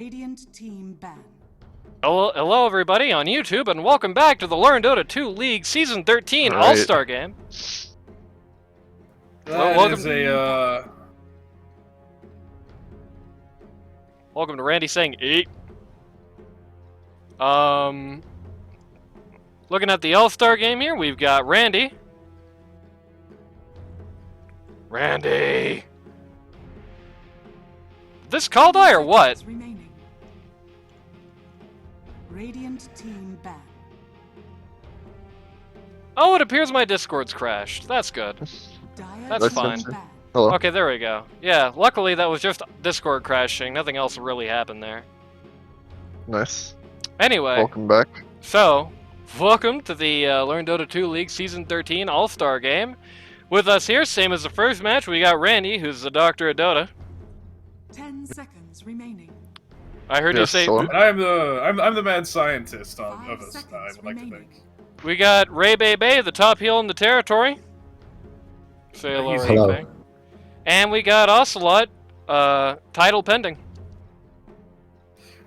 Radiant team ban. Hello everybody on YouTube, and welcome back to the Learn Dota 2 League Season 13 All right. All-Star Game. Welcome to Welcome to Randy saying 8. Looking at the All-Star Game here, we've got Randy. This call die or what? Remaining. Radiant team ban. Oh, it appears my Discord's crashed. That's good. That's fine. Ban. Hello. Okay, there we go. Yeah, luckily that was just Discord crashing. Nothing else really happened there. Nice. Anyway, Welcome back. so, welcome to the Learn Dota 2 League Season 13 All-Star Game. With us here, same as the first match, we got Randy, who's the Doctor of Dota. 10 seconds remaining. I heard you Yes, say... hello. and I'm the mad scientist of 5 us. I seconds would like to remaining. think. We got Ray Bay Bay, the top heel in the territory. Say hello, Ray Hello. Bay. And we got Ocelot, title pending.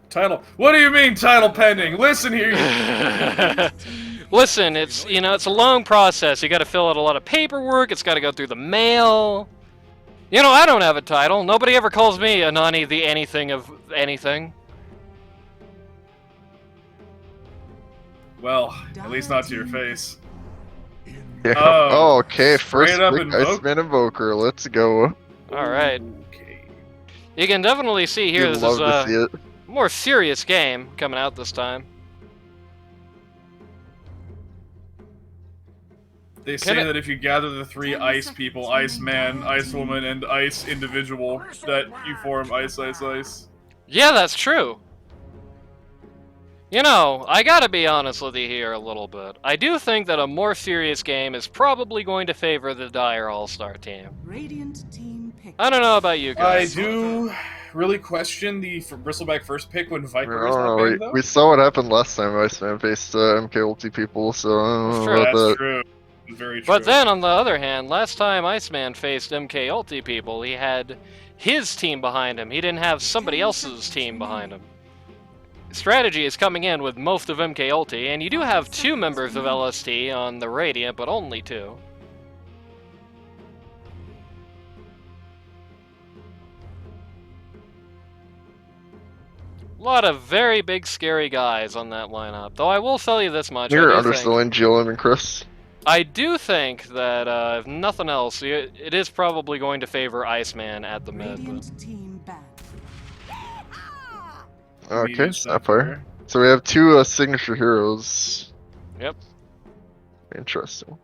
Title. What do you mean title pending? Listen here. Listen, it's a long process. You got to fill out a lot of paperwork. It's got to go through the mail. I don't have a title. Nobody ever calls me Anani the anything of anything. Well, at least not to your face. Yeah. Oh, Oh, okay. straight First up pick, invoke? Iceman Invoker. Let's go. All right. Okay. You can definitely see here You'd this love is to see a it. more serious game coming out this time. They Can say it- that if you gather the three 10 ice seconds people, remaining. Ice Man, Ice Woman, and Ice Individual, that you form Ice Ice Ice. Yeah, that's true. I gotta be honest with you here a little bit. I do think that a more serious game is probably going to favor the Dire All-Star team. Radiant team pick. I don't know about you I guys. do really question the Bristleback first pick when I Viper is don't not know. banned, though. We saw what happened last time Iceman faced MK-Ulty people, so I don't know Sure, about That's that. true. Very true. But then, on the other hand, last time Iceman faced MK-Ulty people, he had his team behind him. He didn't have somebody else's team behind him. Strategy is coming in with most of MK-Ulty, and you do have 2 members of LST on the Radiant, but only 2. A lot of very big, scary guys on that lineup. Though I will tell you this much. You're I do think- underselling GLM and Chris. I do think that, if nothing else, it is probably going to favor Iceman at the mid. Radiant team ban. Okay, Medium Sapphire. So we have 2 signature heroes. Yep. Interesting.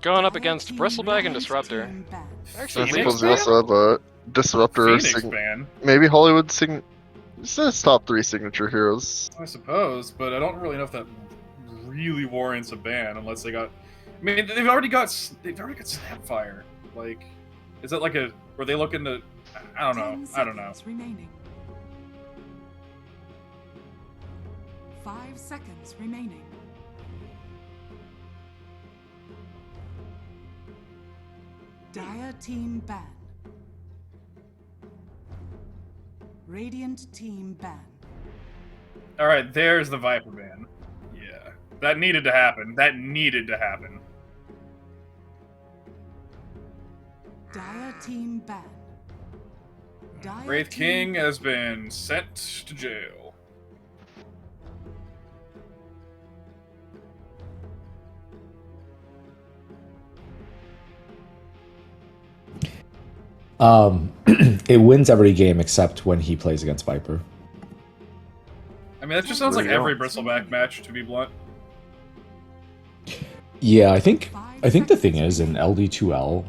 Going up against Bristleback and Disruptor. Team ban. Actually, I you Phoenix suppose may- we also have a Disruptor. Phoenix ban, Maybe Hollywood This is top 3 signature heroes. I suppose, but I don't really know if that really warrants a ban unless they got. I mean, they've already got Snapfire. Like, is that like a? Were they looking to? I don't 10 know. I don't know. seconds remaining. 5 seconds remaining. Dire team ban. Radiant team ban. All right, there's the Viper ban. Yeah, that needed to happen. That needed to happen. Dire team ban. Dire Wraith team King has been sent to jail. It wins every game except when he plays against Viper. I mean, that just sounds like There you every go. Bristleback match, to be blunt. Yeah, I think the thing is in LD2L,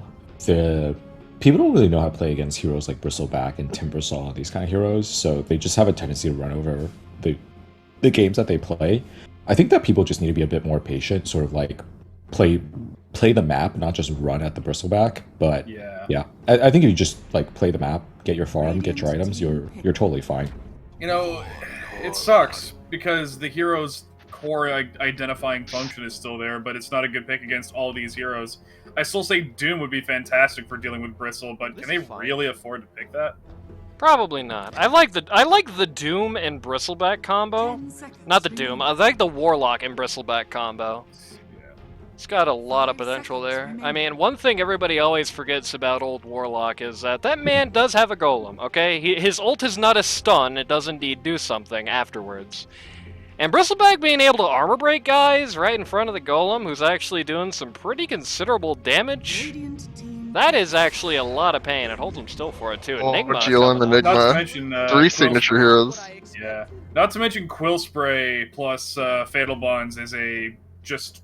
the people don't really know how to play against heroes like Bristleback and Timbersaw, these kind of heroes, so they just have a tendency to run over the games that they play. I think that people just need to be a bit more patient, sort of like play the map, not just run at the Bristleback. But Yeah. I think if you just like play the map, get your farm, get your items, you're totally fine. You know, it sucks because the hero's core identifying function is still there, but it's not a good pick against all these heroes. I still say Doom would be fantastic for dealing with Bristle, but This can they is fine. really afford to pick that? Probably not. I like the Doom and Bristleback combo. 10 seconds Not the Doom. I remaining. like the Warlock and Bristleback combo. Yeah. It's got a lot of 5 potential seconds there. I remaining. mean, one thing everybody always forgets about old Warlock is that that man does have a golem, okay? His ult is not a stun, it does indeed do something afterwards. And Bristleback being able to armor break guys right in front of the golem, who's actually doing some pretty considerable damage, Radiant team that is actually a lot of pain. It holds him still for it too. Oh, Enigma GLM coming up. Not to Enigma. mention 3 Quill signature Spray. heroes. Yeah. Not to mention Quill Spray plus Fatal Bonds is just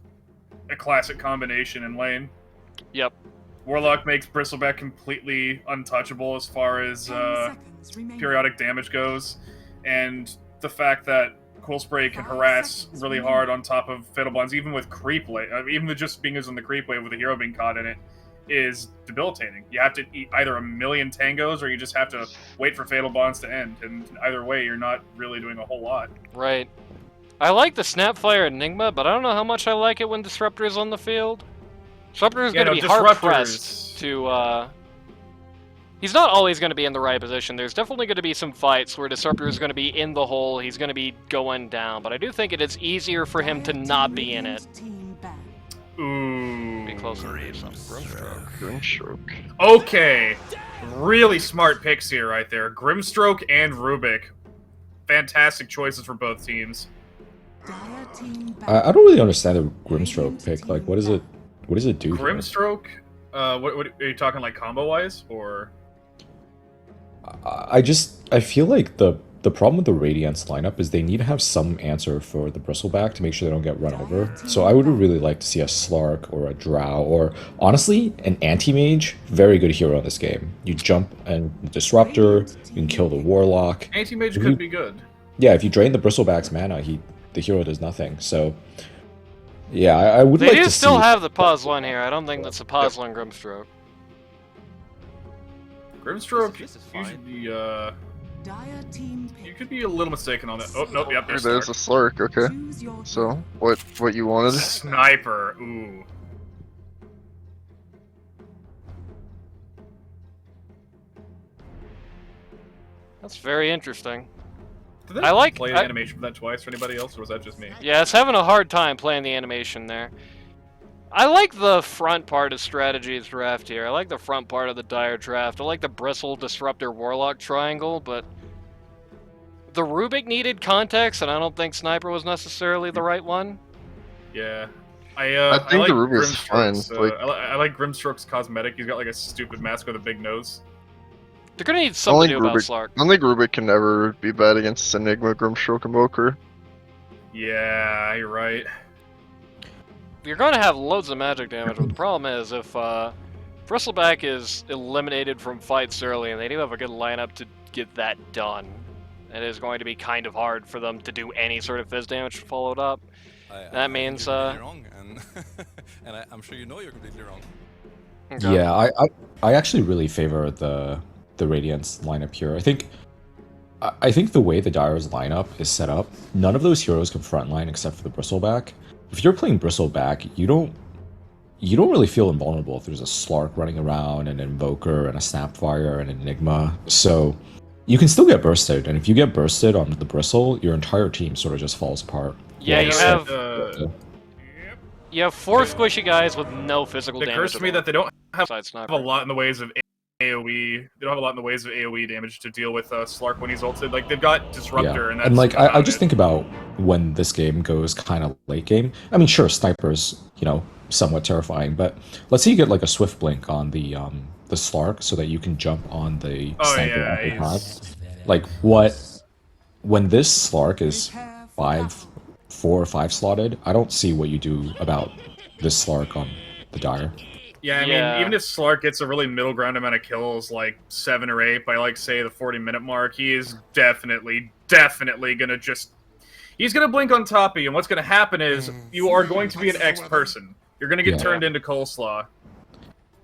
a classic combination in lane. Yep. Warlock makes Bristleback completely untouchable as far as 10 seconds remaining. periodic damage goes, and the fact that Quill Spray can harass really hard on top of Fatal Bonds, even with creep wave, even with just being on the creep wave with a hero being caught in it, is debilitating. You have to eat either a million tangos or you just have to wait for Fatal Bonds to end, and either way, you're not really doing a whole lot. Right. I like the Snapfire Enigma, but I don't know how much I like it when Disruptor is on the field. Disruptor is Yeah, going to no, be hard Disruptors- pressed to. He's not always going to be in the right position. There's definitely going to be some fights where Disruptor is going to be in the hole. He's going to be going down, but I do think it is easier for him to Dire not team be in it. Radiant team banned. Ooh. Be closer to some Grimstroke. Grimstroke. Okay. Really smart picks here right there. Grimstroke and Rubik. Fantastic choices for both teams. Dire team banned. I don't really understand the Grimstroke pick. Like, what does it do? here? Grimstroke, what are you talking, like combo-wise, or? I feel like the problem with the Radiance lineup is they need to have some answer for the Bristleback to make sure they don't get run over. So I would really like to see a Slark or a Drow or, honestly, an Anti-Mage. Very good hero in this game. You jump and Disruptor, you can kill the Warlock. Anti-Mage If could you- be good. Yeah, if you drain the Bristleback's mana, the hero does nothing. So, yeah, I would They like do to still see... have the Puzzle here. I don't think that's a Puzzle in Grimstroke. Grimstroke, This is fine. usually, Dire team you pick. could be a little mistaken on that. Oh, nope, yep, there's There's a Slark, okay. Choose your So, what you wanted? Sniper, ooh. That's very interesting. Did they I like- play I- animation for that twice for anybody else, or was that just me? Yeah, it's having a hard time playing the animation there. I like the front part of Strategy's draft here. I like the front part of the Dire draft. I like the Bristle Disruptor Warlock triangle, but the Rubik needed context, and I don't think Sniper was necessarily the right one. Yeah. I think like the Rubik's fine, Grimstroke's, like- I like Grimstroke's cosmetic. He's got like a stupid mask with a big nose. They're gonna need something to Only do about Rubik- Slark. I don't think Rubik can ever be bad against Enigma, Grimstroke, Invoker. Yeah, you're right. You're going to have loads of magic damage, but the problem is if Bristleback is eliminated from fights early, and they do have a good lineup to get that done, it is going to be kind of hard for them to do any sort of fizz damage followed up. That means, You're completely wrong, and I'm sure you know you're completely wrong. Okay. Yeah, I actually really favor the Radiance lineup here. I think the way the Dire's lineup is set up, none of those heroes can frontline except for the Bristleback. If you're playing Bristleback, you don't really feel invulnerable if there's a Slark running around, an Invoker, and a Snapfire, and an Enigma. So you can still get bursted, and if you get bursted on the Bristle, your entire team sort of just falls apart. Yeah, you so- have you have 4 squishy guys with no physical It damage. occurs to at me all, that they don't have besides Sniper. a lot in the ways of AoE. They don't have a lot in the ways of AoE damage to deal with Slark when he's ulted. Like, they've got Disruptor, and that's and like I about just it. think about when this game goes kind of late game. I mean, sure, Sniper's somewhat terrifying, but let's say you get like a Swift Blink on the Slark so that you can jump on the Oh, Sniper yeah, at the he's- top. Like when this Slark is Prepare for battle. 4 or 5 slotted, I don't see what you do about this Slark on the Dire. Yeah, I Yeah. mean, even if Slark gets a really middle ground amount of kills, like 7 or 8 by, like, say, the 40-minute mark, he is definitely gonna just... He's gonna blink on top of you, and what's gonna happen is you are going to be an X person. You're gonna get Yeah. turned into coleslaw.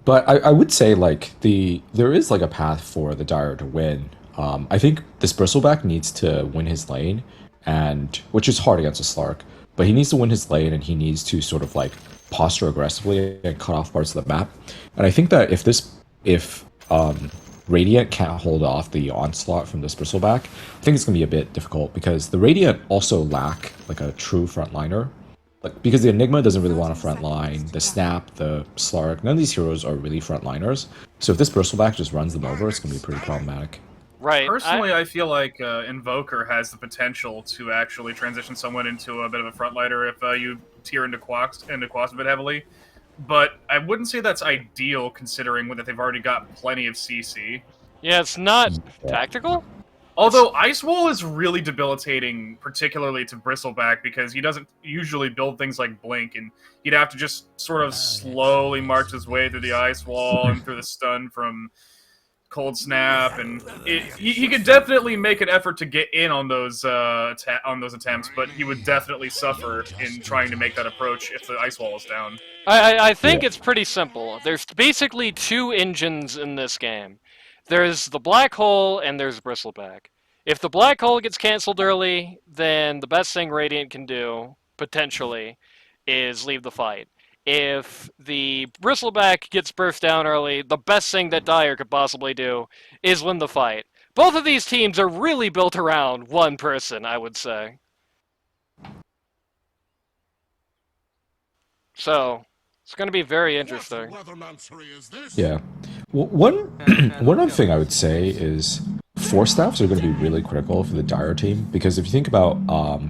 But I would say like there is like a path for the Dire to win. I think this Bristleback needs to win his lane, and which is hard against a Slark, but he needs to win his lane and he needs to sort of like posture aggressively and cut off parts of the map. And I think that if Radiant can't hold off the onslaught from this Bristleback, I think it's going to be a bit difficult because the Radiant also lack like a true frontliner. Like, because the Enigma doesn't really want a front line, the Snap, the Slark, none of these heroes are really frontliners. So if this Bristleback just runs them over, it's going to be pretty problematic. Right. Personally, I feel like Invoker has the potential to actually transition someone into a bit of a frontliner if you tier into Quas a bit heavily. But I wouldn't say that's ideal considering that they've already got plenty of CC. Yeah, it's not tactical. Although Ice Wall is really debilitating, particularly to Bristleback, because he doesn't usually build things like Blink, and he'd have to just sort of slowly march his way through the Ice Wall and through the stun from Cold Snap, and he could definitely make an effort to get in on those attempts, but he would definitely suffer in trying to make that approach if the Ice Wall is down. I think it's pretty simple. There's basically two engines in this game. There's the Black Hole and there's Bristleback. If the Black Hole gets canceled early, then the best thing Radiant can do, potentially, is leave the fight. If the Bristleback gets burst down early, the best thing that Dire could possibly do is win the fight. Both of these teams are really built around one person, I would say. So, it's going to be very interesting. Yeah. Well, one other thing I would say is Force Staffs are going to be really critical for the Dire team, because if you think about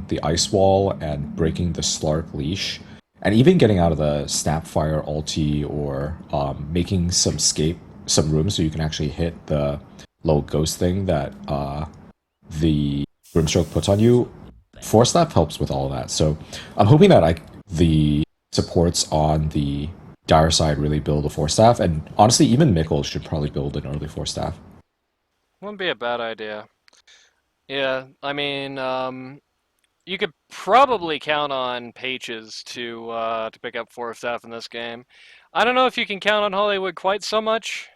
the Ice Wall and breaking the Slark leash, and even getting out of the Snapfire ulti or making some room so you can actually hit the little ghost thing that the Grimstroke puts on you, Force Staff helps with all of that. So I'm hoping that the supports on the Dire side really build a Force Staff, and honestly, even Mikkel should probably build an early Force Staff. Wouldn't be a bad idea. Yeah, I mean, you could probably count on Pages to pick up Force Staff in this game. I don't know if you can count on Hollywood quite so much.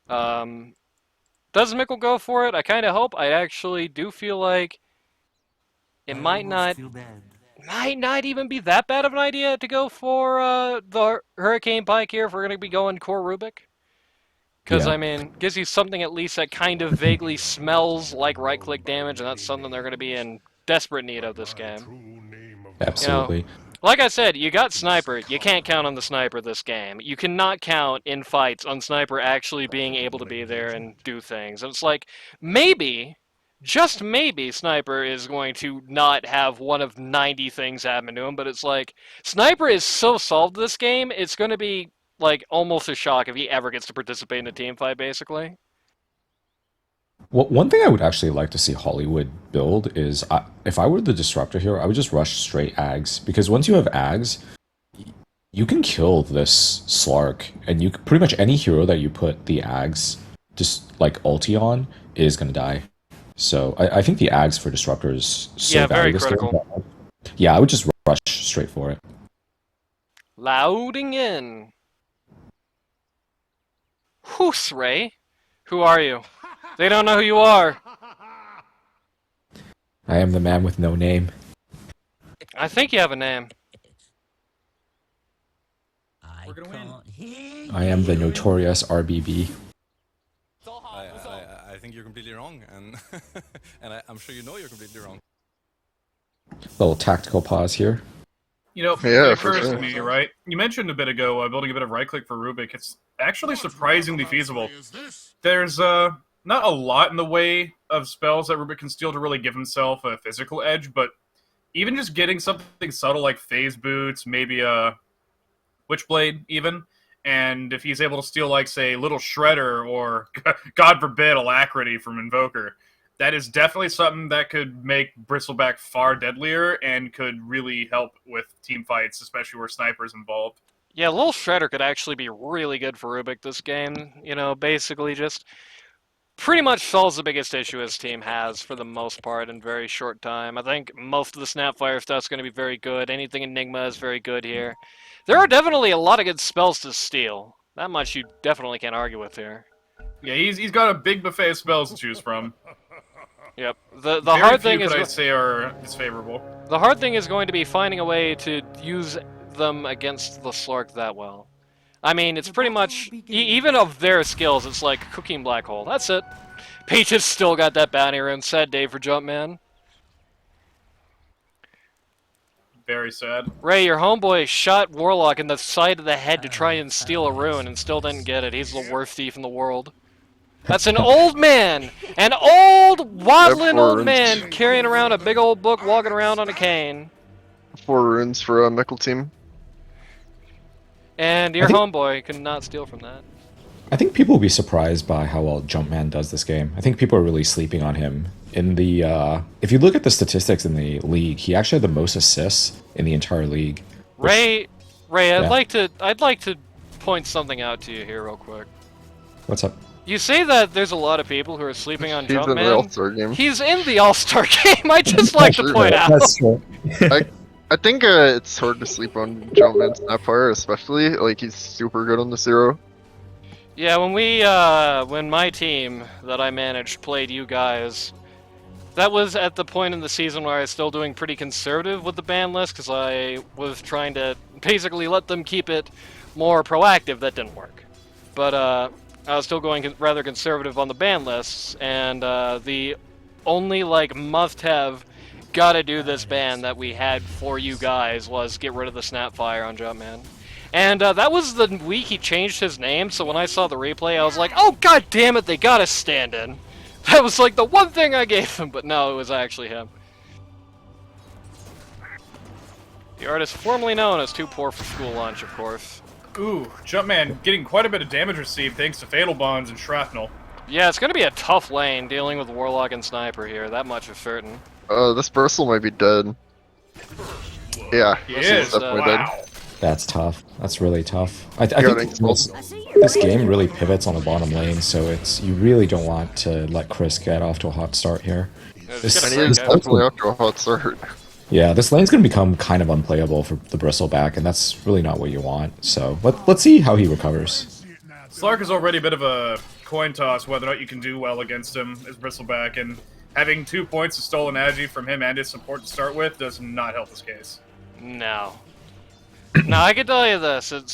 Does Mikkel go for it? I kind of hope. I actually do feel like it might not even be that bad of an idea to go for the Hurricane Pike here if we're going to be going core Rubik. Because, Yeah. I mean, gives you something at least that kind of vaguely smells like right-click damage, and that's something they're going to be in desperate need of this game. Absolutely. You know, like I said, you got Sniper. You can't count on the Sniper this game. You cannot count in fights on Sniper actually being able to be there and do things. And it's like, maybe, just maybe, Sniper is going to not have one of 90 things happen to him, but it's like, Sniper is so solved this game, it's going to be like almost a shock if he ever gets to participate in a team fight, basically. Well, one thing I would actually like to see Hollywood build is, if I were the Disruptor here, I would just rush straight Ags, because once you have Ags, you can kill this Slark, and you pretty much any hero that you put the Ags just like ulti on is going to die. So I think the Ags for Disruptor is so very valuable. critical. Yeah, I would just rush straight for it. Loading in. Whoos, Ray? Who are you? They don't know who you are. I am the man with no name. I think you have a name. We're gonna win. I am the notorious RBB. I think you're completely wrong, and I'm sure you know you're completely wrong. Little tactical pause here. You know, Yeah, it for occurs sure. to me, right? You mentioned a bit ago building a bit of right-click for Rubik. It's actually surprisingly feasible. There's not a lot in the way of spells that Rubik can steal to really give himself a physical edge, but even just getting something subtle like Phase Boots, maybe a Witchblade even, and if he's able to steal, like, say, Little Shredder or, God forbid, Alacrity from Invoker, that is definitely something that could make Bristleback far deadlier and could really help with team fights, especially where Sniper's involved. Yeah, Little Shredder could actually be really good for Rubik this game. You know, basically just pretty much solves the biggest issue his team has for the most part in very short time. I think most of the Snapfire stuff's going to be very good. Anything Enigma is very good here. There are definitely a lot of good spells to steal. That much you definitely can't argue with here. Yeah, he's got a big buffet of spells to choose from. Yep. The Very hard few thing could I is say are disfavorable. the hard thing is going to be finding a way to use them against the Slark that well. I mean, it's pretty much, even of their skills, it's like cooking black hole. That's it. Peaches still got that bounty rune. Sad day for Jumpman. Very sad. Ray, your homeboy shot Warlock in the side of the head to try and steal a rune and still didn't get it. He's the worst thief in the world. That's an old man! An old, waddling old man carrying around a big old book, walking around on a cane. 4 runes for Mickle team. And your homeboy could not steal from that. I think people will be surprised by how well Jumpman does this game. I think people are really sleeping on him. In the if you look at the statistics in the league, he actually had the most assists in the entire league. Ray, I'd Yeah. like to point something out to you here real quick. What's up? You say that there's a lot of people who are sleeping on He's in the Jumpman. All-Star game. He's in the All-Star game. I just like to point out. That's true. I think it's hard to sleep on Jumpman Snapfire, especially. Like, he's super good on the 0. Yeah, when my team that I managed played you guys, that was at the point in the season where I was still doing pretty conservative with the ban list, because I was trying to basically let them keep it more proactive. That didn't work. But I was still going rather conservative on the ban lists, and the only, like, must-have, gotta do this ban that we had for you guys was get rid of the Snapfire on Jumpman. And that was the week he changed his name, so when I saw the replay, I was like, oh god damn it, they got a stand-in. That was like the one thing I gave him, but no, it was actually him. The artist formerly known as Too Poor for School Lunch, of course. Ooh, Jumpman getting quite a bit of damage received thanks to Fatal Bonds and Shrapnel. Yeah, it's gonna be a tough lane dealing with Warlock and Sniper here, that much is certain. This Bristle might be dead. Yeah, He Bristle's is. definitely Wow. dead. That's tough. That's really tough. I Yeah, think thanks. this game really pivots on the bottom lane, so you really don't want to let Chris get off to a hot start here. It's And gonna he is break out. definitely off to a hot start. Yeah, this lane's going to become kind of unplayable for the Bristleback, and that's really not what you want. So let's see how he recovers. Slark is already a bit of a coin toss whether or not you can do well against him as Bristleback, and having 2 points of stolen agi from him and his support to start with does not help his case. No. Now I can tell you this: it's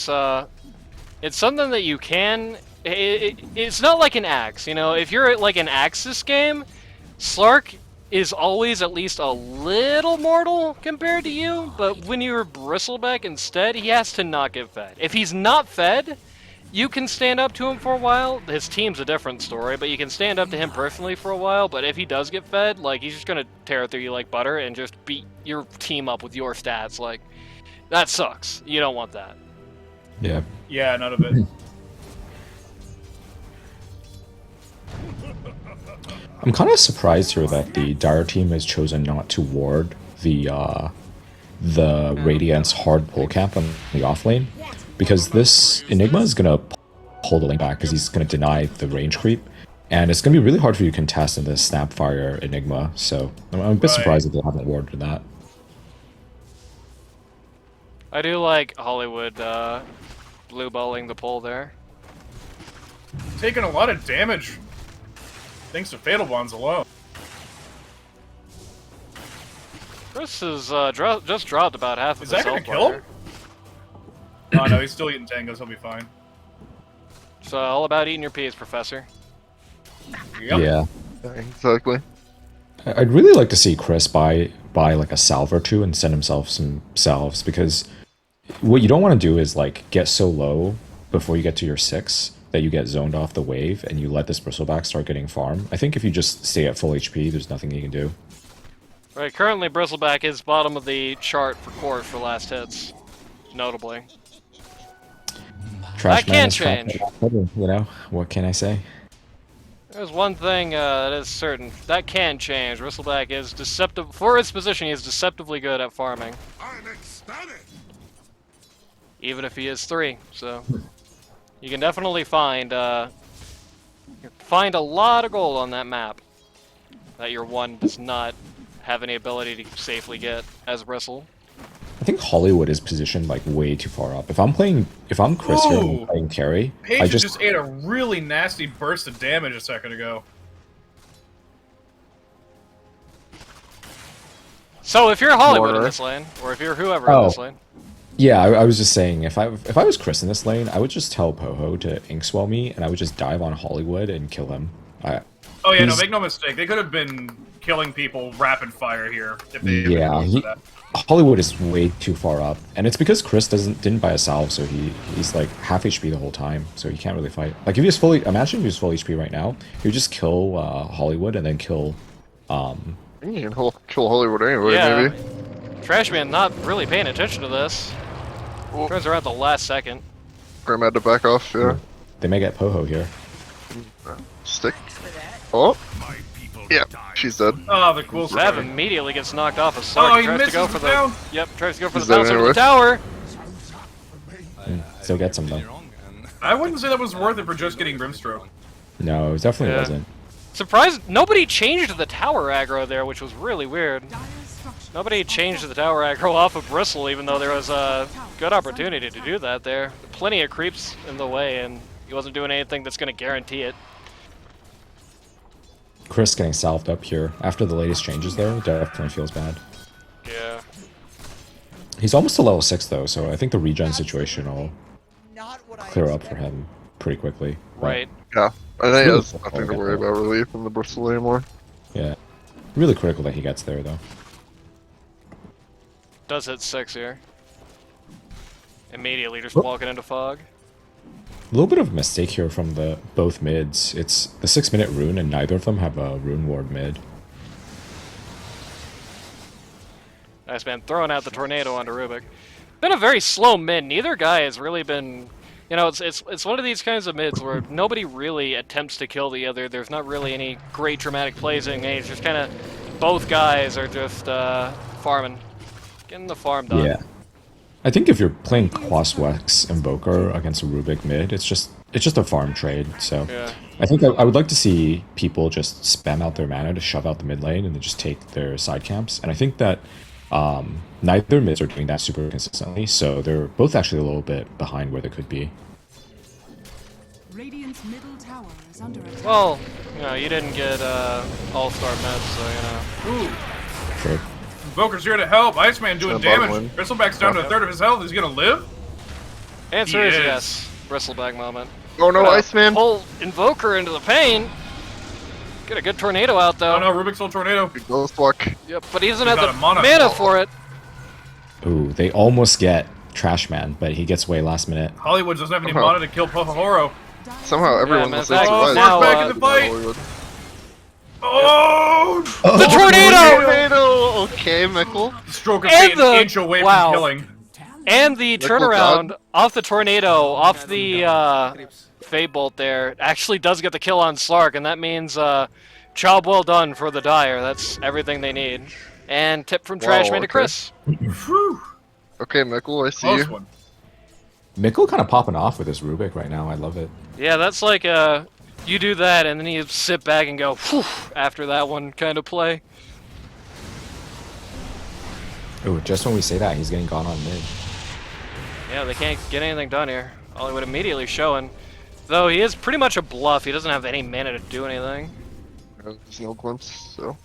something that you can. It's not like an axe, you know. If you're like an Axis game, Slark is always at least a little mortal compared to you. But when you're Bristleback instead, he has to not get fed. If he's not fed, you can stand up to him for a while. His team's a different story, but you can stand up to him personally for a while. But if he does get fed, like, he's just gonna tear through you like butter and just beat your team up with your stats. Like, that sucks. You don't want that. Yeah. Yeah, none of it. I'm kind of surprised here that the Dire team has chosen not to ward the Radiance hard pull camp on the off lane, because this Enigma is going to pull the lane back because he's going to deny the range creep, and it's going to be really hard for you to contest in this Snapfire Enigma, so I'm a bit surprised that they haven't warded that. I do like Hollywood blue balling the pull there. Taking a lot of damage thanks to Fatal Bonds alone. Chris has just dropped about half of Is his that gonna health kill bar. him? Oh no, he's still eating tangos, he'll be fine. It's all about eating your peas, Professor. Yep. Yeah. Exactly. I'd really like to see Chris buy like a salve or two and send himself some salves, because what you don't want to do is like get so low before you get to your 6 that you get zoned off the wave and you let this Bristleback start getting farm. I think if you just stay at full HP, there's nothing you can do. Right, currently Bristleback is bottom of the chart for court for last hits, notably. Trash That man can is trash change. man, you know, what can I say? There's one thing that is certain. That can change. Bristleback is deceptive. For his position, he is deceptively good at farming. I'm ecstatic. Even if he is 3, so... You can definitely find a lot of gold on that map that your 1 does not have any ability to safely get as Bristle. I think Hollywood is positioned like way too far up. If I'm Chris here and Ooh. I'm playing carry, Paige I just ate a really nasty burst of damage a second ago. So if you're Hollywood in Water. this lane, or if you're whoever in Oh. this lane, Yeah, I was just saying, if I was Chris in this lane, I would just tell Poho to inkswell me, and I would just dive on Hollywood and kill him. Oh yeah, no, He's- make no mistake. They could have been killing people rapid fire here if they had Yeah, been going for that. Hollywood is way too far up, and it's because Chris didn't buy a salve, so he's like half HP the whole time, so he can't really fight. Like if he was imagine if he was full HP right now, he would just kill Hollywood and then kill. I think you can kill Hollywood anyway, Yeah. maybe. Trashman not really paying attention to this. Oh. Turns around at the last second. Grim had to back off, yeah. They may get Poho here. Stick. Oh! Yeah, she's dead. Oh, the cool Sav stuff. immediately gets knocked off of Oh, Sark. he Tries to misses go the for the down. tries to go for He's the bounce dead over the anyway. tower. Still gets him though. Wrong, and I wouldn't say that was worth it for just getting Grimstroke. No, it definitely Yeah. wasn't. Surprised nobody changed the tower aggro there, which was really weird. Dire structures Nobody are changed the fortified. tower aggro off of Bristle, even though there was a good opportunity to do that there. Plenty of creeps in the way, and he wasn't doing anything that's going to guarantee it. Chris getting salved up here after the latest changes though definitely feels bad. Yeah. He's almost to level 6 though, so I think the regen situation will clear up for him pretty quickly. But, Right. Yeah. I think Really there's cool. nothing to worry about really from the Bristol anymore. Yeah. Really critical that he gets there though. Does hit 6 here. Immediately just Oh. walking into fog. A little bit of a mistake here from the both mids. It's the 6-minute rune, and neither of them have a rune ward mid. Nice man, throwing out the tornado onto Rubik. Been a very slow mid. Neither guy has really been, you know, it's one of these kinds of mids where nobody really attempts to kill the other. There's not really any great dramatic plays in it. It's just kind of both guys are just farming, getting the farm done. Yeah. I think if you're playing Quaswex Invoker against a Rubik mid, it's just a farm trade. So Yeah. I think I would like to see people just spam out their mana to shove out the mid lane and then just take their side camps. And I think that neither mids are doing that super consistently, so they're both actually a little bit behind where they could be. Radiant's middle tower is under attack. Well, you know, you didn't get all-star meds, so you know. Ooh, Sure. Invoker's here to help. Iceman doing So bottom damage. lane. Bristleback's down to a third of his health. Is he gonna live? Answer He is is. yes. Bristleback moment. Oh no, Gonna Iceman! Pull Invoker into the pain. Get a good tornado out though. Oh no, Rubik's Soul Tornado. Ghost walk. Yep, but he doesn't He's have got the a mana. mana for it. Ooh, they almost get Trash Man, but he gets away last minute. Hollywood doesn't have any Somehow. mana to kill Pohoro. Somehow everyone man, was back- surprised. now, back in the fight. Hollywood. Oh! The tornado! Tornado! Okay, Mickle. Stroke of And fate, the- an inch away wow. from killing. And the Michael turnaround Dodd. off the tornado, off the Fade Bolt there, actually does get the kill on Slark, and that means job well done for the Dire. That's everything they need. And tip from Wow, Trashman to okay. Chris. Whew. Okay, Mickle, I see Close you. one. Mikkel kind of popping off with his Rubik right now. I love it. Yeah, that's like you do that and then you sit back and go, whew, after that one kind of play. Ooh, just when we say that, he's getting gone on mid. Yeah, they can't get anything done here. Hollywood immediately showing. Though he is pretty much a bluff, he doesn't have any mana to do anything. There's no glimpse, so.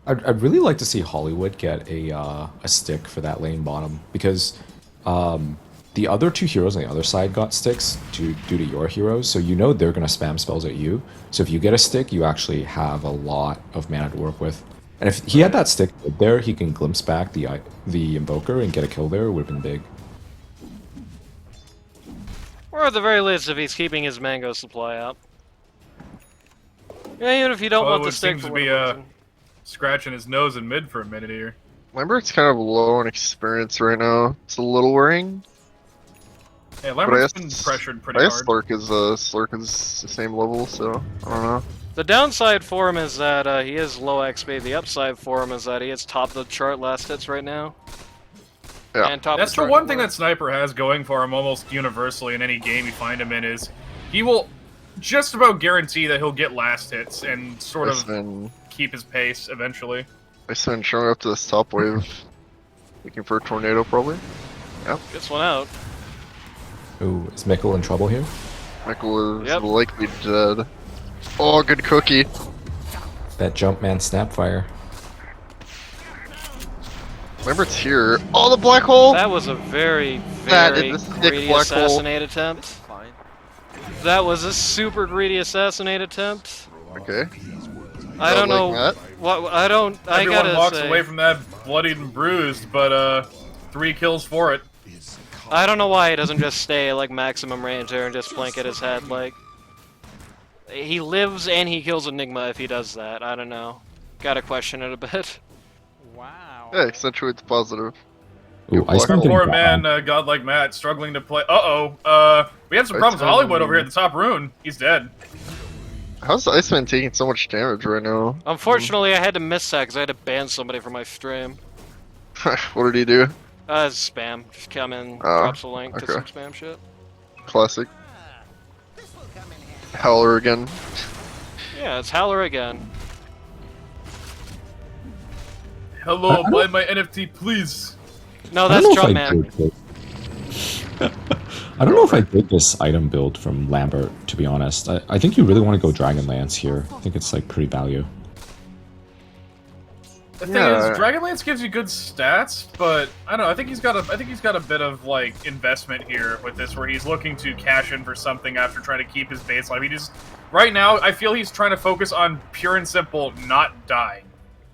I'd really like to see Hollywood get a stick for that lane bottom, because the other two heroes on the other side got sticks due to your heroes, so you know they're going to spam spells at you. So if you get a stick, you actually have a lot of mana to work with. And if he had that stick there, he can glimpse back the Invoker and get a kill there. It would have been big. Or at the very least, if he's keeping his mango supply up. Yeah, even if you don't want the Hollywood stick seems for to whatever be reason. scratching his nose in mid for a minute here. Lambert's kind of low on experience right now. It's a little worrying. Yeah, But I Lambert's guess, been pressured pretty I guess hard. Slurk is the same level, so I don't know. The downside for him is that he is low XP. The upside for him is that he is top of the chart last hits right now. Yeah. And top That's of the chart one thing war. that Sniper has going for him almost universally in any game you find him in is he will just about guarantee that he'll get last hits and sort of Iceman keep his pace eventually. showing up to this top wave, looking for a tornado probably. Gets one out. Ooh, is Mikkel in trouble here? Michael is Yep. likely dead. Oh, good cookie. That Jumpman Snapfire. Lambert's here. Oh, the black hole! That was a very, That very is a sick greedy black hole. assassinate attempt. Fine. That was a super greedy assassinate attempt. Okay. I don't know That. what I don't. I Everyone gotta walks say, away from that bloodied and bruised, but 3 kills for it. I don't know why he doesn't just stay like maximum range there and just flank at his head. Like he lives and he kills Enigma if he does that. I don't know. Gotta question it a bit. Wow. Yeah, accentuates positive. Ooh, Black Iceman hole. getting Poor down. man, God like Matt, struggling to play. We have some problems with Iceman- Hollywood over here at the top rune. He's dead. How's Iceman taking so much damage right now? Unfortunately, I had to miss that because I had to ban somebody from my stream. What did he do? Spam. Just come in, Oh, drops a link to okay. some spam shit. Classic. Howler again. Yeah, it's Howler again. Hello, buy my NFT, please. No, I don't that's know if I Jumpman. did I don't know if I did this item build from Lambert, to be honest. I think you really want to go Dragonlance here. I think it's like pretty value. The thing Yeah. is, Dragonlance gives you good stats, but I don't know. I think he's got a bit of like investment here with this, where he's looking to cash in for something after trying to keep his base life. He just right now, I feel he's trying to focus on pure and simple not dying.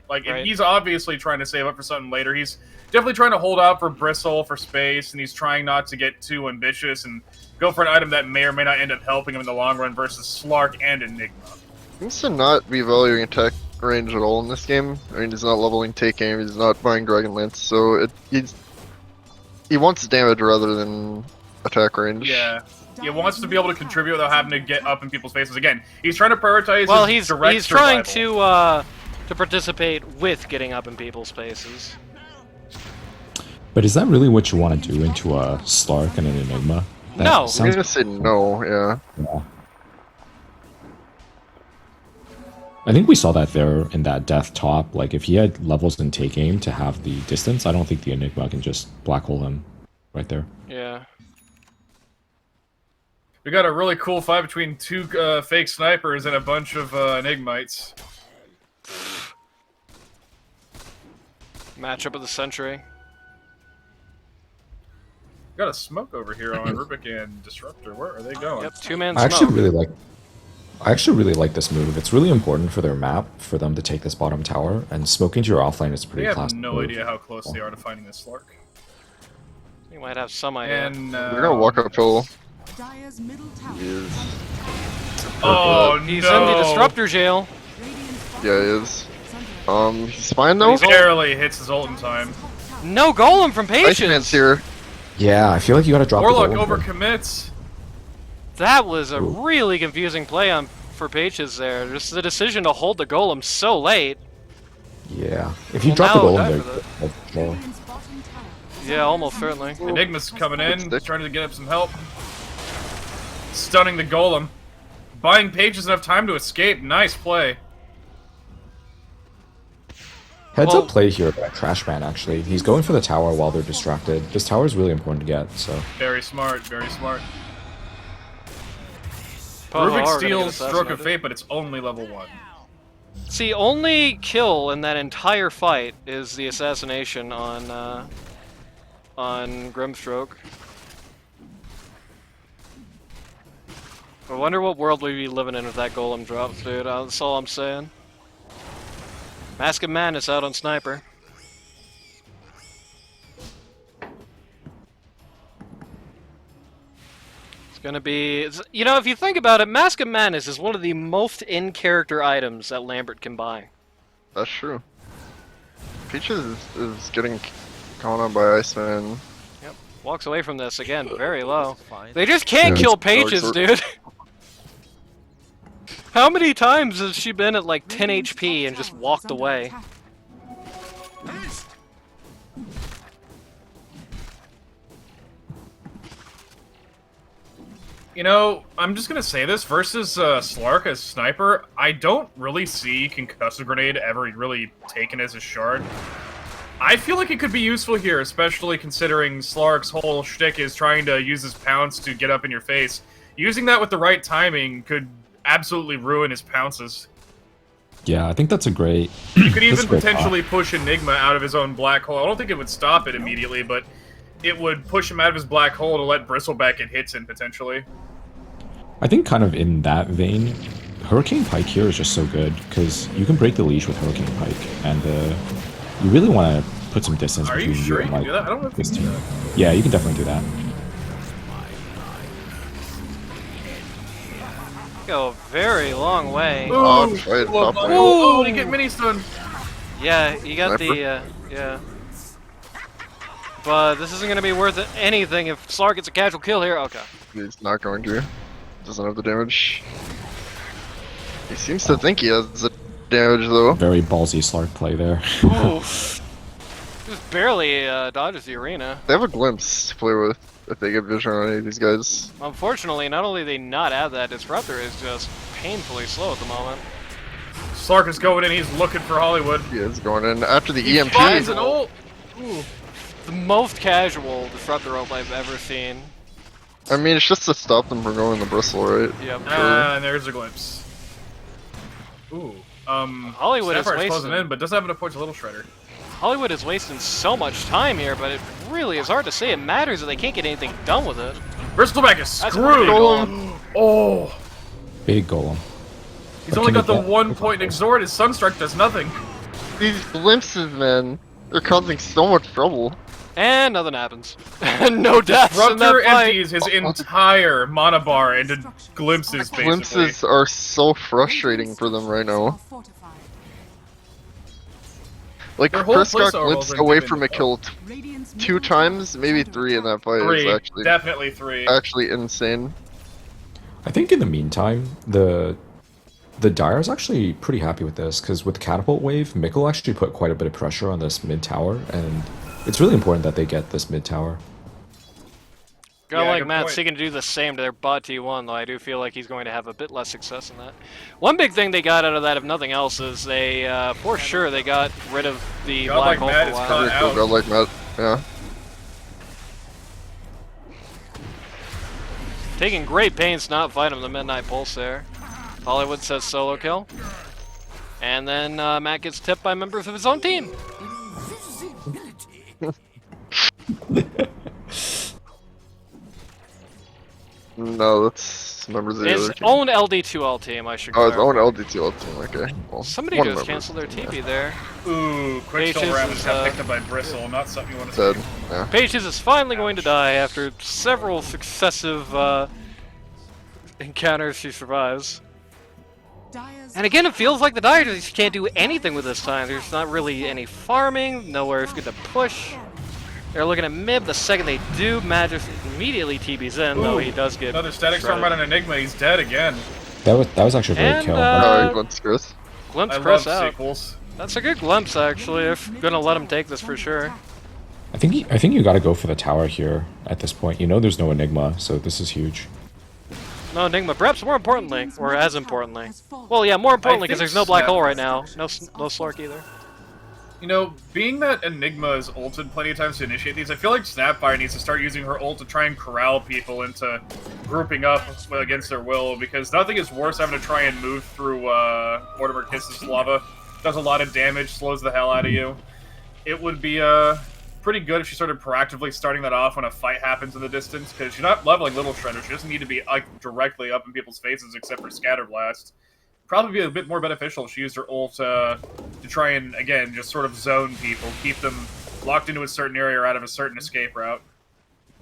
Like Right. he's obviously trying to save up for something later. He's definitely trying to hold out for Bristle for space, and he's trying not to get too ambitious and go for an item that may or may not end up helping him in the long run versus Slark and Enigma. Seems to not be valuing attack range at all in this game. I mean, he's not leveling take aim, he's not buying Dragonlance, so he wants damage rather than attack range. Yeah. He wants to be able to contribute without having to get up in people's faces. Again, he's trying to prioritize Well, his he's direct trying survival. to participate with getting up in people's faces. But is that really what you want to do into a Slark and an Enigma? That No. I'm sounds gonna say no, yeah. yeah. I think we saw that there in that death top. Like, if he had levels in take aim to have the distance, I don't think the Enigma can just black hole him right there. Yeah. We got a really cool fight between 2 fake snipers and a bunch of Enigmites. Matchup of the century. Got a smoke over here on Rubik and Disruptor. Where are they going? Yep, two-man I smoke. actually really like this move. It's really important for their map for them to take this bottom tower, and smoking to your offlane is They pretty have classic. no move. idea how close they are to finding this Slark. You might have some idea. And We're gonna walk uphill. Dire's middle tower. Is oh He's no! in the disruptor jail. Radiant's yeah, he is. He's fine though. He barely hits his ult in time. No golem from Iceman's Patience. here. Yeah, I feel like you gotta drop Warlock the golem here. overcommits. That was a really confusing play for Patience there. Just the decision to hold the golem so late. Yeah, if you Well, drop the now golem die there, for well, Radiant's bottom tower. Yeah, almost certainly. Enigma's coming in, Stick. trying to get up some help. Stunning the golem. Buying Pages enough time to escape. Nice play. heads Well- up play here by Trashman. Actually, he's going for the tower while they're distracted. This tower is really important to get. So Very smart, very smart. Poho Rubik are gonna steals get Stroke of assassinated. Fate, but it's only level 1. See, only kill in that entire fight is the assassination on Grimstroke. I wonder what world we'd be living in if that golem drops, dude. That's all I'm saying. Mask of Madness out on Sniper. It's gonna be... You know, if you think about it, Mask of Madness is one of the most in-character items that Lambert can buy. That's true. Peaches is getting caught on by Iceman. Yep. Walks away from this again, very low. Fine. They just can't Yeah, kill it's Pages, dark dude. How many times has she been at like 10 HP and just walked away? You know, I'm just gonna say this, versus Slark as Sniper, I don't really see Concussive Grenade ever really taken as a shard. I feel like it could be useful here, especially considering Slark's whole shtick is trying to use his pounce to get up in your face. Using that with the right timing could absolutely ruin his pounces. Yeah, I think that's a great. You could even that's a great thought. potentially push Enigma out of his own black hole. I don't think it would stop it immediately, but it would push him out of his black hole to let Bristleback get hits in, potentially. I think kind of in that vein, Hurricane Pike here is just so good, because you can break the leash with Hurricane Pike, and you really want to put some distance Are between you sure you and, can do that? I don't know if you this can do team. that. Yeah, you can definitely do that. Go a very long way. Oh, right, top lane. Oh, did he get mini stun? Yeah, you got the, yeah. But this isn't going to be worth anything if Slark gets a casual kill here. Okay. He's not going to. Doesn't have the damage. He seems to think he has the damage though. Very ballsy Slark play there. Oof. Just barely dodges the arena. They have a glimpse to play with if they get vision on any of these guys. Unfortunately, not only do they not have that, Disruptor is just painfully slow at the moment. Slark is going in, he's looking for Hollywood. He is going in after the He EMP. finds an ult! Ooh. The most casual Disruptor ult I've ever seen. I mean, it's just to stop them from going in the bristle, right? Yep. And there's a glimpse. Ooh. Hollywood is Sapphire's wasting. closing in, but doesn't have enough points for Little Shredder. Hollywood is wasting so much time here, but it really is hard to say. It matters that they can't get anything done with it. Bristleback is That's screwed! pretty Oh! Big golem. He's But only can got the you get- 1 point Exhort, his Sunstrike does nothing. These glimpses, man, they're causing so much trouble. And nothing happens. No deaths in that Disruptor fight. empties his entire mana bar into glimpses, basically. Glimpses are so frustrating for them right now. Like, Their whole Chris got playstyle glimpsed roles are away given, from a though. kill two times, maybe three in that fight. Three. It's Definitely three. actually insane. I think in the meantime, the Dire's actually pretty happy with this, because with Catapult Wave, Mikkel actually put quite a bit of pressure on this mid tower, and it's really important that they get this mid tower. Guy Yeah, like good Matt point. seeking to do the same to their bot T1, though I do feel like he's going to have a bit less success in that. One big thing they got out of that, if nothing else, is they, for sure, they got rid of the God black like hole Matt for a is while. caught Pretty cool out. guy like that, yeah. Taking great pains to not fight him the Midnight Pulse there. Hollywood says solo kill. And then Matt gets tipped by members of his own team. No, that's members of the His other team. own LD2L team, I should Oh, his clarify. own LD2L team, okay. Well, Somebody one just member. canceled their TP there. Ooh, Quicksilver Pages Rabbits is, got picked up by Bristle, not something you want to Dead, see. yeah. Pages is finally going to die after several successive encounters she survives. And again, it feels like the Dire just can't do anything with this time. There's not really any farming, nowhere good to push. They're looking at mid. The second they do, Magic immediately TB's in, though he does get Another Static Storm shredded. on an Enigma, he's dead again. That was actually a great And, kill. Alright, let's Chris. Glimpse I Chris love out. sequels. That's a good glimpse, actually. If gonna let him take this for sure. I think you got to go for the tower here at this point. You know, there's no Enigma, so this is huge. No Enigma, perhaps more importantly, or as importantly. Well, yeah, more importantly, because there's no black hole right now. No Slark either. You know, being that Enigma is ulted plenty of times to initiate these, I feel like Snapfire needs to start using her ult to try and corral people into grouping up against their will, because nothing is worse having to try and move through Mortimer Kiss's lava. Does a lot of damage, slows the hell out of you. It would be pretty good if she started proactively starting that off when a fight happens in the distance, because she's not leveling Little Shredder. She doesn't need to be directly up in people's faces except for Scatter Blast. Probably be a bit more beneficial if she used her ult to try and, again, just sort of zone people, keep them locked into a certain area or out of a certain escape route.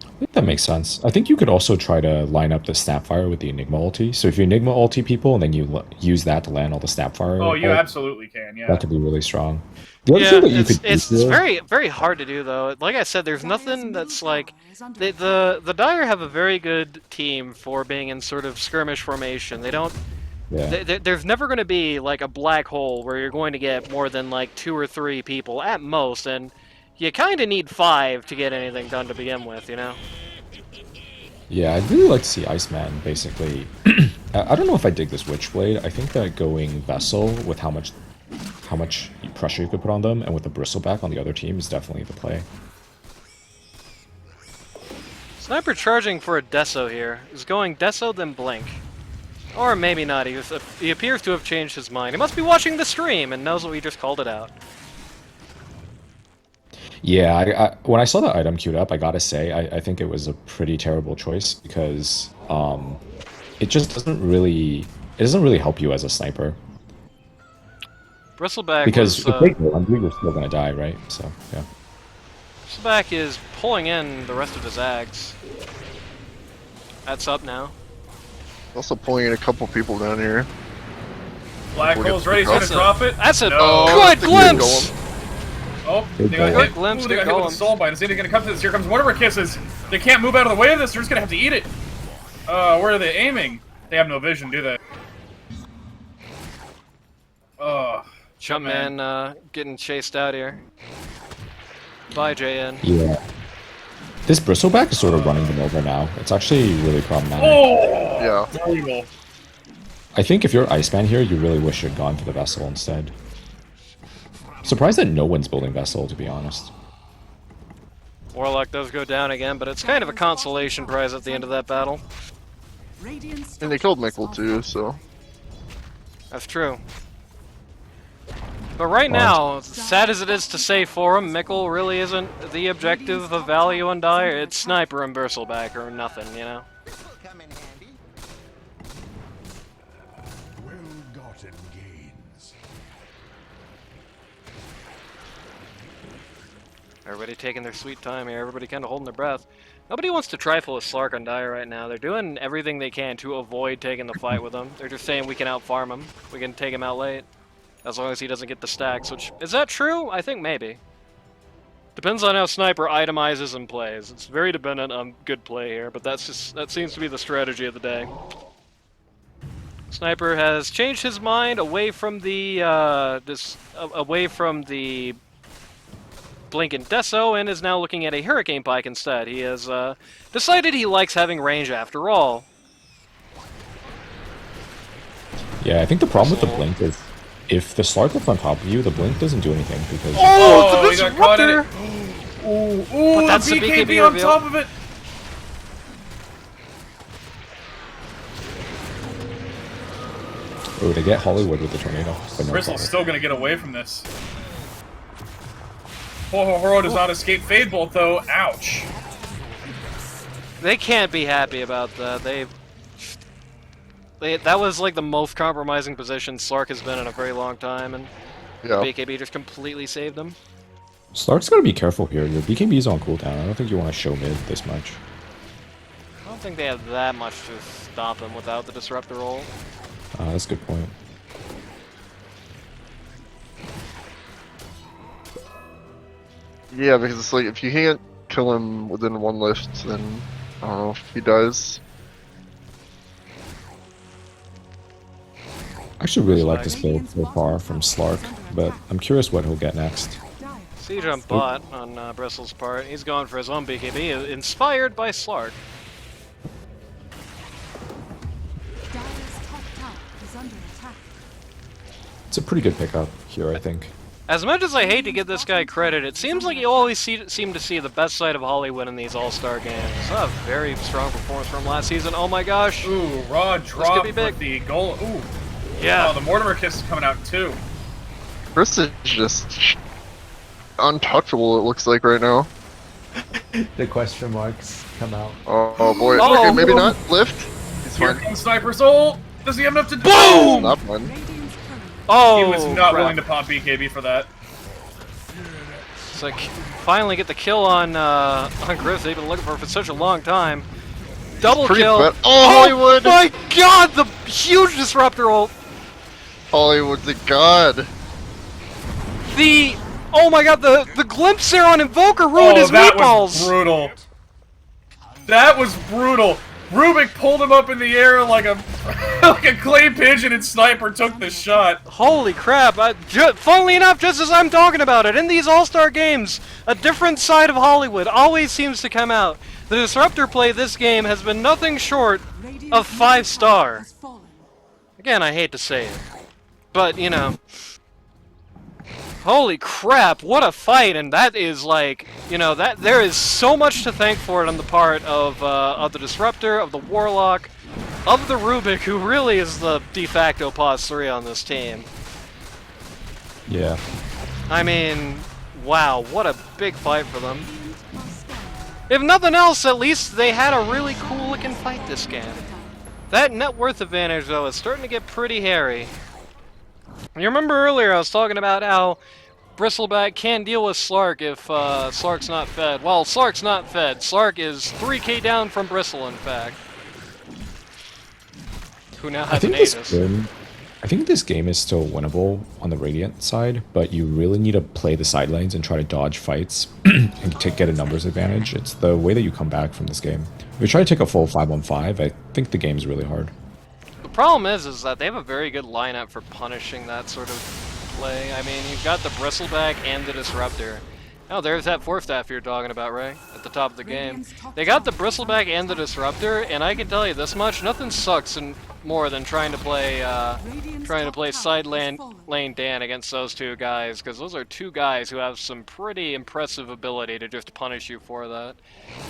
I think that makes sense. I think you could also try to line up the Snapfire with the Enigma ulti. So if you Enigma ulti people and then you use that to land all the Snapfire, Oh, you ult, absolutely can, yeah. that could be really strong. The other Yeah, thing that you could it's do here- very very hard to do though. Like I said, there's nothing that's like the Dire have a very good team for being in sort of skirmish formation. They don't. Yeah. There's never going to be like a black hole where you're going to get more than like 2 or 3 people at most, and you kind of need 5 to get anything done to begin with, you know? Yeah, I'd really like to see Iceman, basically. I don't know if I dig this Witchblade. I think that going Vessel with how much pressure you could put on them, and with the Bristleback on the other team is definitely the play. Sniper charging for a Deso here. Is going Deso then Blink. Or maybe not. He appears to have changed his mind. He must be watching the stream and knows that we just called it out. Yeah, when I saw the item queued up, I gotta say, I think it was a pretty terrible choice because it just doesn't really help you as a sniper. Bristleback Because was, if they go under, you're still gonna die, right? So yeah. Bristleback is pulling in the rest of his Ags. That's up now. Also pulling in a couple people down here. Black We'll get Hole's ready, he's the gonna drop it. That's a No. good that's a good glimpse! Oh, Good they got goal. hit. Good glimpse, Ooh, they good got hit with goal. a soul bite. Is anything gonna come to this? Here comes one of our kisses. They can't move out of the way of this. They're just gonna have to eat it. Where are they aiming? They have no vision, do they? Jumpman getting chased out here. Bye, JN. Yeah. This Bristleback is sort of running them over now. It's actually really problematic. Oh, Yeah. brutal. I think if you're Iceman here, you really wish you'd gone for the Vessel instead. Surprised that no one's building Vessel, to be honest. Warlock does go down again, but it's kind of a consolation prize at the end of that battle. Radiant And they killed structures Mikkel are too, so. That's true. But right now, as sad as it is to say for him, Mikkel really isn't the objective of value on Dire. It's Sniper and Bristleback or nothing, you know? Well-gotten gains. Everybody taking their sweet time here, everybody kind of holding their breath. Nobody wants to trifle with Slark on Dire right now. They're doing everything they can to avoid taking the fight with him. They're just saying we can outfarm him. We can take him out late. As long as he doesn't get the stacks, which... Is that true? I think maybe. Depends on how Sniper itemizes and plays. It's very dependent on good play here, but that seems to be the strategy of the day. Sniper has changed his mind away from the, away from the Blink and Deso, and is now looking at a Hurricane Pike instead. He has, decided he likes having range after all. Yeah, I think the problem with the Blink is if the Slark is on top of you, the Blink doesn't do anything because... Oh, the he got caught in Disruptor! it. Ooh, But the that's the BKB BKB on reveal. top of it. Oh, they get Hollywood with the tornado. But no Bristle's problem. still gonna get away from this. Ho does not escape Fade Bolt though. Ouch. They can't be happy about that. That was like the most compromising position Slark has been in a very long time, and Yeah. BKB just completely saved him. Slark's gotta be careful here. Your BKB's on cooldown. I don't think you want to show mid this much. I don't think they have that much to stop him without the Disruptor roll. That's a good point. Yeah, because it's like, if you can't kill him within one lift, then I don't know if he dies. I actually really like this build so far from Slark, but I'm curious what he'll get next. Dire. Siege on bot on Bristle's part. He's going for his own BKB, inspired by Slark. Dire's top tower is under attack. It's a pretty good pickup here, I think. As much as I hate to give this guy credit, it seems like you always seem to see the best side of Hollywood in these All-Star games. A very strong performance from last season. Oh my gosh! Ooh, raw drop be big. with the goal. Ooh. Yeah. Oh, the Mortimer kiss is coming out too. Chris is just untouchable, it looks like right now. The question marks come out. Oh boy. Oh. Okay, maybe not. Lift. He's Here fine. comes Sniper Soul. Does he have enough to do? Boom! Not one. Radiant's turret. Oh, He was not crap. willing to pop BKB for that. It's like, finally get the kill on Griff. They've been looking for such a long time. Double Pretty kill. bad. Oh, Hollywood! My god, the huge Disruptor ult. Hollywood's a god. Oh my god, the glimpse there on Invoker ruined his that meatballs. was brutal. That was brutal. Rubik pulled him up in the air like a like a clay pigeon, and Sniper took the shot. Holy crap, funnily enough, just as I'm talking about it, in these All-Star games, a different side of Hollywood always seems to come out. The Disruptor play this game has been nothing short Radiant's of 5-star. has fallen. Again, I hate to say it, but, you know, holy crap, what a fight, and that is, like, you know, that there is so much to thank for it on the part of the Disruptor, of the Warlock, of the Rubik, who really is the de facto pos 3 on this team. Yeah. I mean, wow, what a big fight for them. If nothing else, at least they had a really cool looking fight this game. That net worth advantage, though, is starting to get pretty hairy. You remember earlier I was talking about how Bristleback can deal with Slark if Slark's not fed. Well, Slark's not fed. Slark is 3k down from Bristle, in fact. Who now has an Aegis. I think this game is still winnable on the Radiant side, but you really need to play the side lanes and try to dodge fights and get a numbers advantage. It's the way that you come back from this game. If you try to take a full 5-on-5, I think the game's really hard. The problem is that they have a very good lineup for punishing that sort of play. I mean, you've got the Bristleback and the Disruptor. Oh, there's that 4-staff you're talking about, Ray, at the top of the game. They got the Bristleback and the Disruptor, and I can tell you this much: nothing sucks more than trying to play side lane Dan against those two guys, because those are two guys who have some pretty impressive ability to just punish you for that.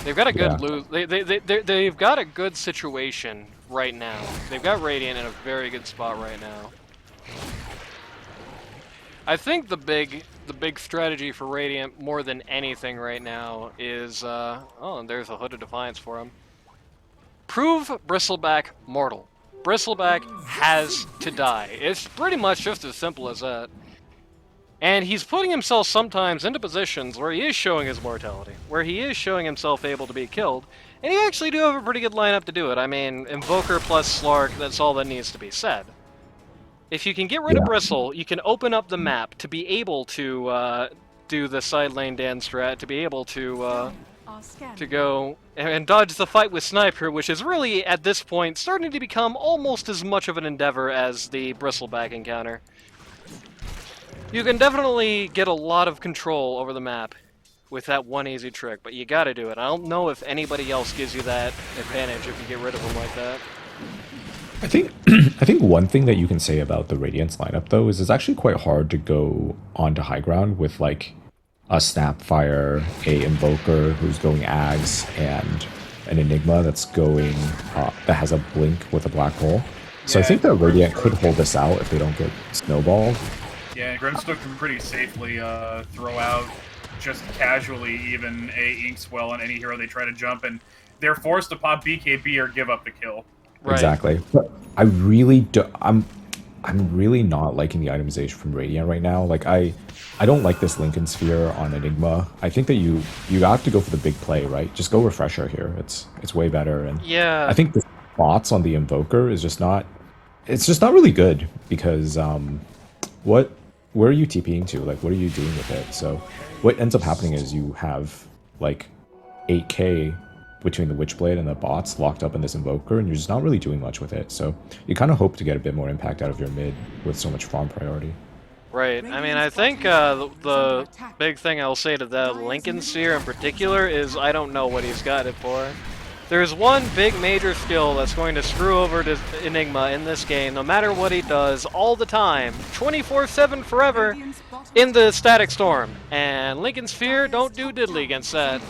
They've got a good they've got a good situation right now. They've got Radiant in a very good spot right now. I think the big strategy for Radiant more than anything right now is oh, and there's a Hood of Defiance for him. Prove Bristleback mortal. Bristleback has to die. It's pretty much just as simple as that. And he's putting himself sometimes into positions where he is showing his mortality, where he is showing himself able to be killed, and you actually do have a pretty good lineup to do it. I mean, Invoker plus Slark, that's all that needs to be said. If you can get rid of Bristle, you can open up the map to be able to do the side lane Dan strat, to be able to go and dodge the fight with Sniper, which is really, at this point, starting to become almost as much of an endeavor as the Bristleback encounter. You can definitely get a lot of control over the map with that one easy trick, but you gotta do it. I don't know if anybody else gives you that advantage if you get rid of them like that. I think one thing that you can say about the Radiance lineup, though, is it's actually quite hard to go onto high ground with, like, a Snapfire, a Invoker who's going Ags, and an Enigma that's going, that has a Blink with a Black Hole. So I think that Radiant could hold this out if they don't get snowballed. Yeah, Grimstook can pretty safely throw out, just casually, even a Inkswell on any hero they try to jump, and they're forced to pop BKB or give up the kill. Right. Exactly. But I really do. I'm really not liking the itemization from Radiant right now. Like I don't like this Lincoln Sphere on Enigma. I think that you have to go for the big play, right? Just go Refresher here. It's way better. And yeah, I think the bots on the Invoker is just not. It's just not really good because where are you TPing to? Like, what are you doing with it? So what ends up happening is you have like 8k between the Witchblade and the bots locked up in this Invoker, and you're just not really doing much with it. So you kind of hope to get a bit more impact out of your mid with so much farm priority. Right. I mean, I think the big thing I'll say to the Lincoln Sphere in particular is I don't know what he's got it for. There's one big major skill that's going to screw over to Enigma in this game, no matter what he does, all the time, 24/7 forever, in the Static Storm. And Lincoln Sphere don't do diddly against that.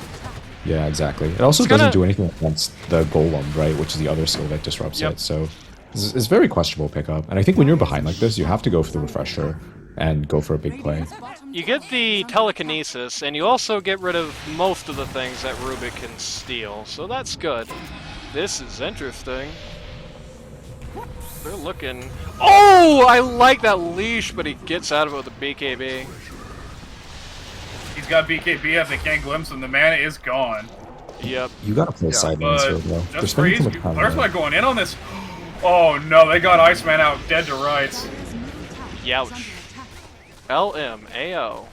Yeah, exactly. It also doesn't do anything against the Golem, right, which is the other skill that disrupts it. So it's very questionable pickup. And I think when you're behind like this, you have to go for the Refresher and go for a big play. You get the Telekinesis, and you also get rid of most of the things that Rubik can steal, so that's good. This is interesting. They're looking... Oh! I like that leash, but he gets out of it with a BKB. He's got BKB if they can't glimpse him. The mana is gone. Yep. You gotta play side lanes here, though. Just freeze. There's not going in on this. Oh no, they got Iceman out dead to rights. Youch. LMAO.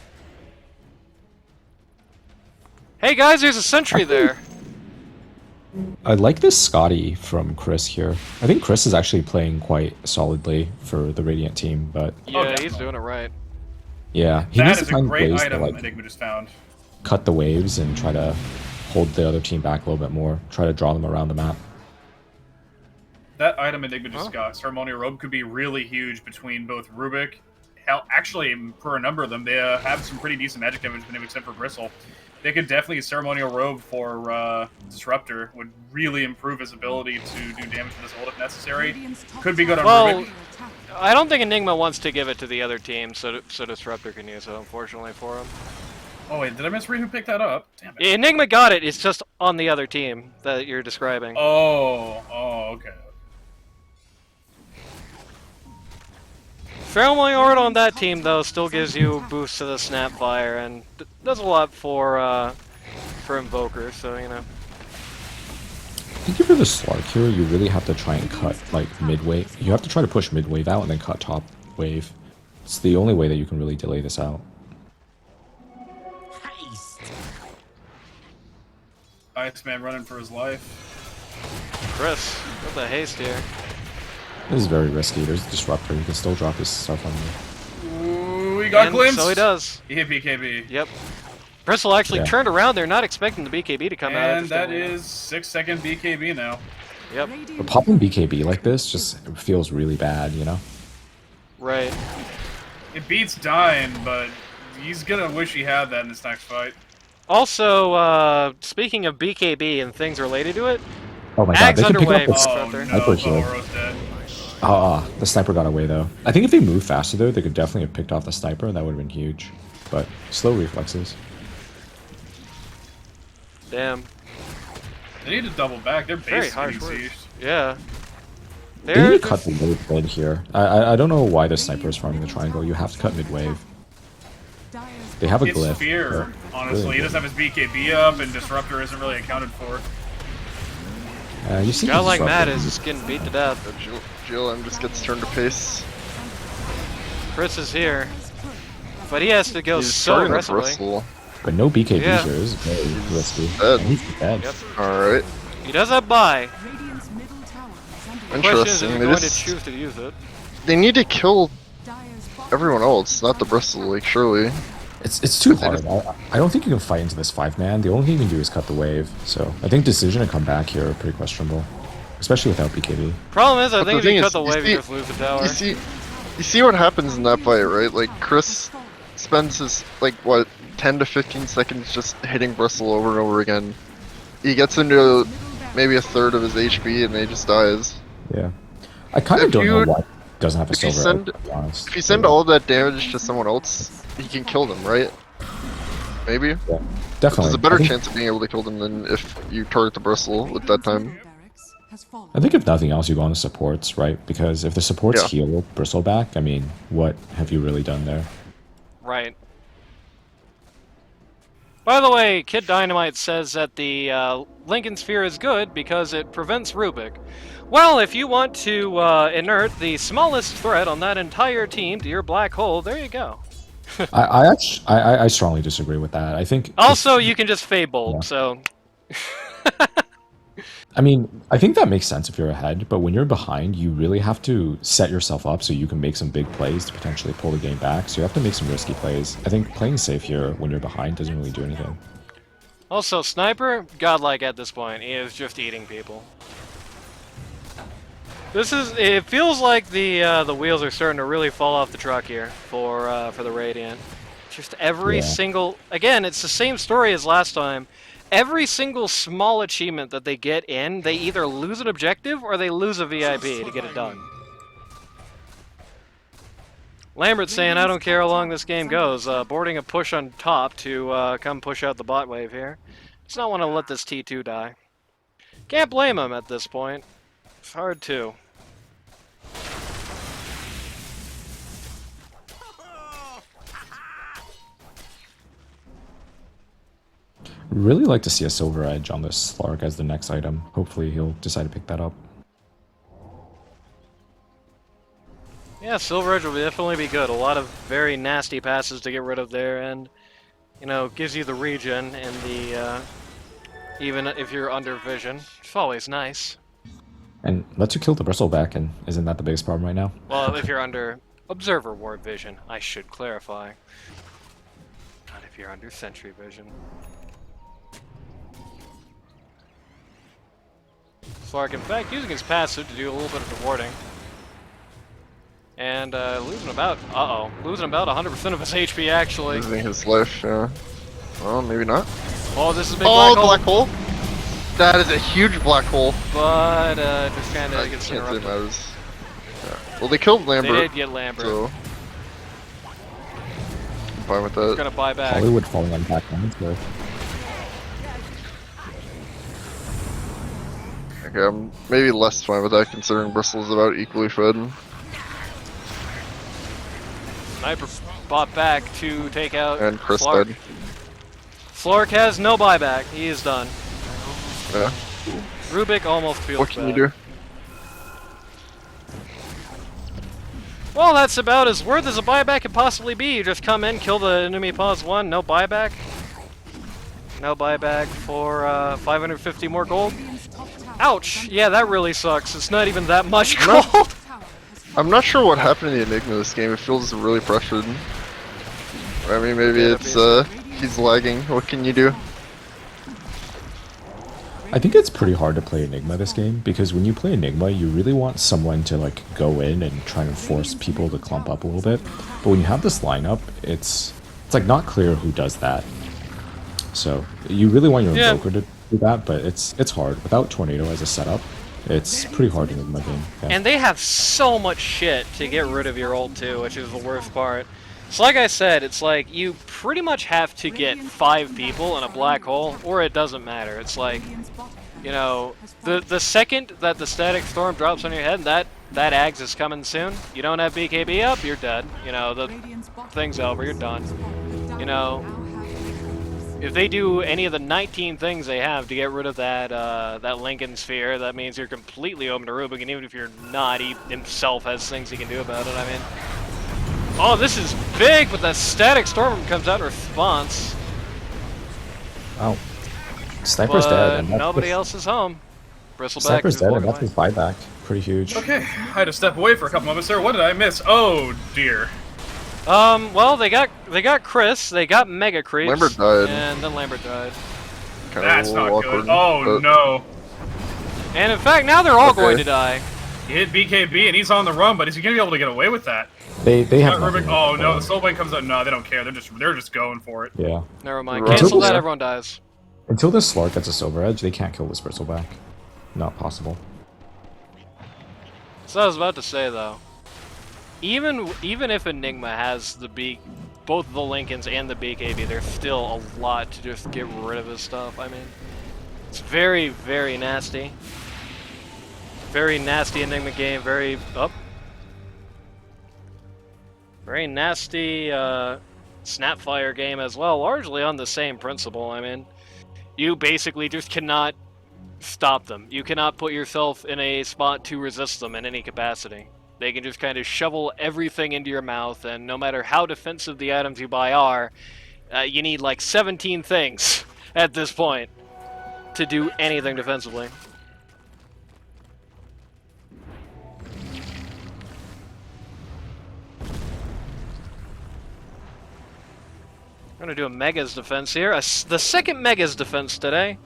Hey guys, there's a sentry there. I like this Scotty from Chris here. I think Chris is actually playing quite solidly for the Radiant team, but... Yeah, he's doing it right. Yeah, he that needs is to find a great ways item to, like, Enigma just found. cut the waves and try to hold the other team back a little bit more. Try to draw them around the map. That item Enigma just got, Ceremonial Robe, could be really huge between both Rubik, hell, actually, for a number of them, they have some pretty decent magic damage, except for Bristle. They could definitely Ceremonial Robe for Disruptor would really improve his ability to do damage to this ult if necessary. Could be good on Well, Rubik. I don't think Enigma wants to give it to the other team, so Disruptor can use it, unfortunately for him. Oh wait, did I misread who picked that up? Damn it. Enigma got it, it's just on the other team that you're describing. Oh, okay. Ceremonial Art on that team, though, still gives you boost to the Snapfire, and does a lot for Invoker, so, you know. I think if you're the Slark hero, you really have to try and cut, like, mid-wave. You have to try to push mid-wave out and then cut top wave. It's the only way that you can really delay this out. Iceman running for his life. Chris, what the haste here? This is very risky. There's a Disruptor. You can still drop his stuff on you. Ooh, he got And glimpsed! so he does. He hit BKB. Yep. Bristle actually Yeah. turned around there, not expecting the BKB to come out. And that is 6-second BKB now. Yep, But popping BKB like this just feels really bad, you know? right. It beats dying, but he's gonna wish he had that in this next fight. Also, speaking of BKB and things related to it, Oh my god, Ag's they can pick underway. up the Oh Disruptor. no, Sniper here. Boro's dead. the sniper got away though. I think if they moved faster though, they could definitely have picked off the sniper. That would have been huge. But slow reflexes. damn, They need to double back. Their very base is harsh getting words. sieged. Yeah. They need They're to cut the mid mid here. I don't know why the sniper is farming the triangle. You have to cut mid wave. They have a It's glyph. fear, but honestly. really He doesn't have his BKB up, and Disruptor isn't really accounted for. you see guy like Disruptor. Matt is just getting beat to death. GLM just gets turned to pace. Chris is here, but he has to go He's so starting to aggressively. bristle. But no BKB Yeah. here is very risky. Dead. And he's dead. Yep. Alright. He does have buy. Radiant's middle tower is under The question is if Interesting. he's They going to just choose to use it. they need to kill Dire's bottom everyone else, not the bristle, like surely. It's too But they hard. I don't think you can fight into this 5-man. The only thing you can do is cut the wave. So I think decision to come back here are pretty questionable. Especially without BKB. Problem is, I But think if the you thing cut is, the you wave, you see- just lose the tower. You see what happens in that fight, right? Like Chris spends his like what 10 to 15 seconds just hitting bristle over and over again. He gets into maybe a third of his HP and he just dies. Yeah. I kind of If don't you- know why he doesn't have a if you silver. send- to be honest. If you send all of that damage to someone else, he can kill them, right? Maybe. Yeah, definitely. There's a better I think, chance of being able to kill them than if you target the bristle at that time. barracks has fallen. I think if nothing else, you go on the supports, right? Because if the supports Yeah. heal Bristleback, I mean, what have you really done there? Right. By the way, Kid Dynamite says that the Lincoln Sphere is good because it prevents Rubik. Well, if you want to inert the smallest threat on that entire team to your black hole, there you go. I strongly disagree with that. I think. Also, you can just Fable, Yeah. so... I mean, I think that makes sense if you're ahead, but when you're behind, you really have to set yourself up so you can make some big plays to potentially pull the game back. So you have to make some risky plays. I think playing safe here when you're behind doesn't really do anything. Also, Sniper, godlike at this point. He is just eating people. It feels like the wheels are starting to really fall off the truck here for the Radiant. Just every Yeah. single... Again, it's the same story as last time. Every single small achievement that they get in, they either lose an objective or they lose a VIP to get it done. Lambert's saying, I don't care how long this game goes. Boarding a push on top to come push out the bot wave here. Just not want to let this T2 die. Can't blame him at this point. It's hard to. Really like to see a silver edge on this Slark as the next item. Hopefully he'll decide to pick that up. Yeah, Silver Edge will definitely be good. A lot of very nasty passes to get rid of there, and, you know, gives you the regen and the, even if you're under vision. It's always nice. And lets you kill the Bristleback, and isn't that the biggest problem right now? Well, if you're under Observer Ward vision, I should clarify. Not if you're under Sentry vision. Slark, in fact, using his passive to do a little bit of the warding. And losing about 100% of his HP actually. Losing his life, yeah. Well, maybe not. Oh, this is a big Oh, black hole. That is a huge black hole. But just kind I of gets can't say it interrupted. matters. Yeah. Well, they killed They Lambert. did get Lambert. So I'm fine with He's that. gonna buy back. Hollywood falling on back lines there. Okay, I'm maybe less fine with that considering Bristol's about equally fed. Sniper bought back to take out And Chris Slark. dead. Slark has no buyback. He is done. Yeah. Rubik almost feels What can bad. you do? Well, that's about as worth as a buyback could possibly be. You just come in, kill the enemy pause 1, no buyback. No buyback for 550 more gold. Radiant's top tower Ouch! is under Yeah, that really sucks. It's not even that much No. gold. tower has I'm not sure what happened to the Enigma this game. It feels really pressured. I mean, maybe Yeah, it's he's lagging. What can you do? I think it's pretty hard to play Enigma this game, because when you play Enigma, you really want someone to like go in and try and force people to clump up a little bit. But when you have this lineup, it's like not clear who does that. So you really want your invoker to do that, but it's hard. Without Tornado as a setup, it's pretty hard in Enigma game. Yeah. And they have so much shit to get rid of your ult too, which is the worst part. So like I said, it's like you pretty much have to get 5 people in a black hole, or it doesn't matter. It's like, Radiant's bottom you know, the second that the static storm drops on your head, that Ags is coming soon. You don't have BKB up, you're dead. You know, the Radiant's bottom thing's over, you're done. tower You know, now have if they do any of the 19 things they have to get rid of that that Lincoln sphere, that means you're completely open to Rubik, and even if you're not, he himself has things he can do about it. I mean, oh, this is big, but the static storm comes out in response. Wow. Sniper's But dead. And that's nobody the- else is home. Bristleback Sniper's is dead, and walking that's away. his buyback. Pretty huge. Okay, I had to step away for a couple moments there. What did I miss? Oh dear. Well, they got Chris, they got Mega Creeps, Lambert died. and then Lambert died. Kind That's of a not little good. awkward. Oh but no. And in fact, now they're all Okay. going to die. He hit BKB and he's on the run, but is he gonna be able to get away with that? They have Not Rubik. nothing. Oh no, the Soulbane comes out. No, they don't care. They're just going for it. Yeah. Never mind. Right. Cancel that, Yeah. everyone dies. Until this Slark gets a Silver Edge, they can't kill this Bristleback. Not possible. So I was about to say though, even if Enigma has both the Lincolns and the BKB, there's still a lot to just get rid of his stuff. I mean, it's very, very nasty. Very nasty Enigma game. Very very nasty Snapfire game as well. Largely on the same principle. I mean, you basically just cannot stop them. You cannot put yourself in a spot to resist them in any capacity. They can just kind of shovel everything into your mouth, and no matter how defensive the items you buy are, you need like 17 things at this point to do anything defensively. I'm gonna do a Mega's defense here. The second Mega's defense today.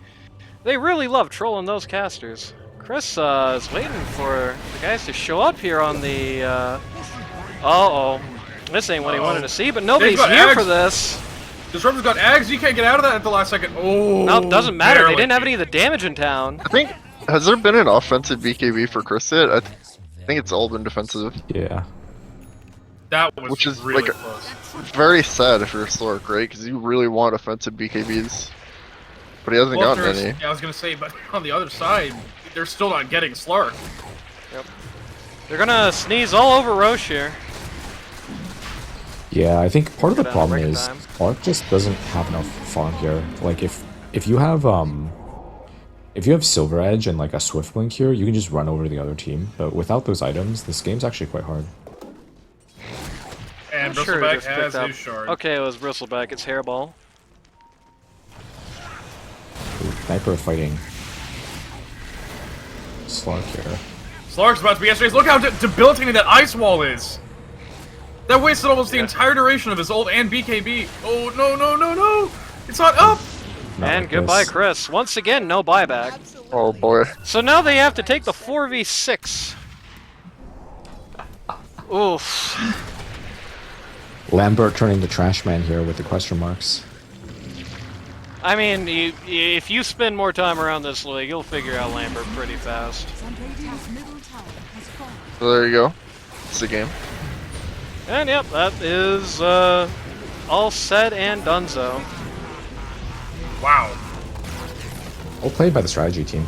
They really love trolling those casters. Chris is waiting for the guys to show up here on the. Uh-oh. This ain't what he wanted to see, but nobody's got here Ags. for this. Disruptor's got Ags. You can't get out of that at the last second. Oh. Nope, doesn't matter. barely. They didn't have any of the damage in town. I think, has there been an offensive BKB for Chris yet? I think it's all been defensive. Yeah. That was Which is really like close. Very sad if you're Slark, right? Because you really want offensive BKBs. But he hasn't Well, gotten there's- any. Yeah, I was gonna say, but on the other side, they're still not getting Slark. They're gonna sneeze all over Roche here. Yeah, I think part of the Get out, problem break it is time. Slark just doesn't have enough farm here. Like if you have Silver Edge and like a Swift Blink here, you can just run over the other team. But without those items, this game's actually quite hard. And I'm sure he Bristleback just has picked up. his shard. Okay, it was Bristleback. It's Hairball. Ooh, Sniper fighting Slark here. Slark's about to be yesterday's. Look how debilitating that ice wall is. That wasted almost the entire duration of his ult and BKB. Oh no no no no! It's not up. Not And like goodbye, this. Chris. Once again, no buyback. Oh boy. So now they have to take the 4v6. Oof. Lambert turning the trash man here with the question marks. I mean, if you spend more time around this league, you'll figure out Lambert pretty fast. Radiant's middle tower has fallen. So there you go. It's the game. And yep, that is all said and done so. Wow. Well played by the strategy team.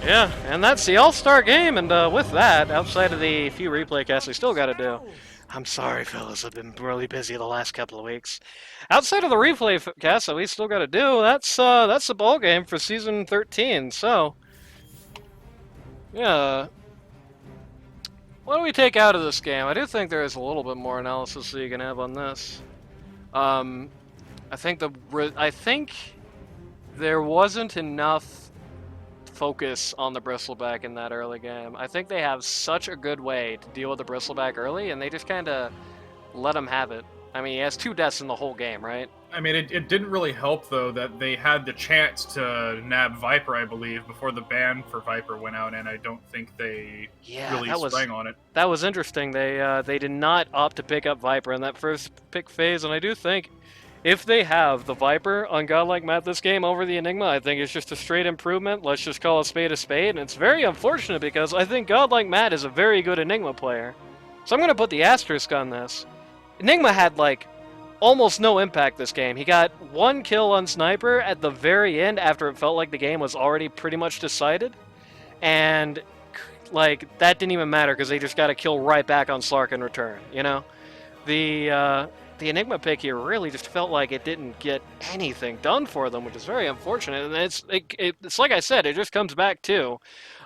Yeah, and that's the all-star game, and with that, outside of the few replay casts we still got to do, I'm sorry, fellas, I've been really busy the last couple of weeks. Outside of the replay cast that we still got to do, that's the ball game for season 13. So, yeah, what do we take out of this game? I do think there is a little bit more analysis that you can have on this. I think there wasn't enough focus on the bristleback in that early game. I think they have such a good way to deal with the bristleback early, and they just kind of let him have it. I mean, he has 2 deaths in the whole game, right? I mean, it didn't really help, though, that they had the chance to nab Viper, I believe, before the ban for Viper went out, and I don't think they really sprang on it. That was interesting. They did not opt to pick up Viper in that first pick phase, and I do think if they have the Viper on Godlike Matt this game over the Enigma, I think it's just a straight improvement. Let's just call a spade, and it's very unfortunate because I think Godlike Matt is a very good Enigma player. So I'm going to put the asterisk on this. Enigma had, like, almost no impact this game. He got 1 kill on Sniper at the very end after it felt like the game was already pretty much decided. And, like, that didn't even matter because they just got a kill right back on Slark in return, you know? The Enigma pick here really just felt like it didn't get anything done for them, which is very unfortunate. And it's like I said, it just comes back to,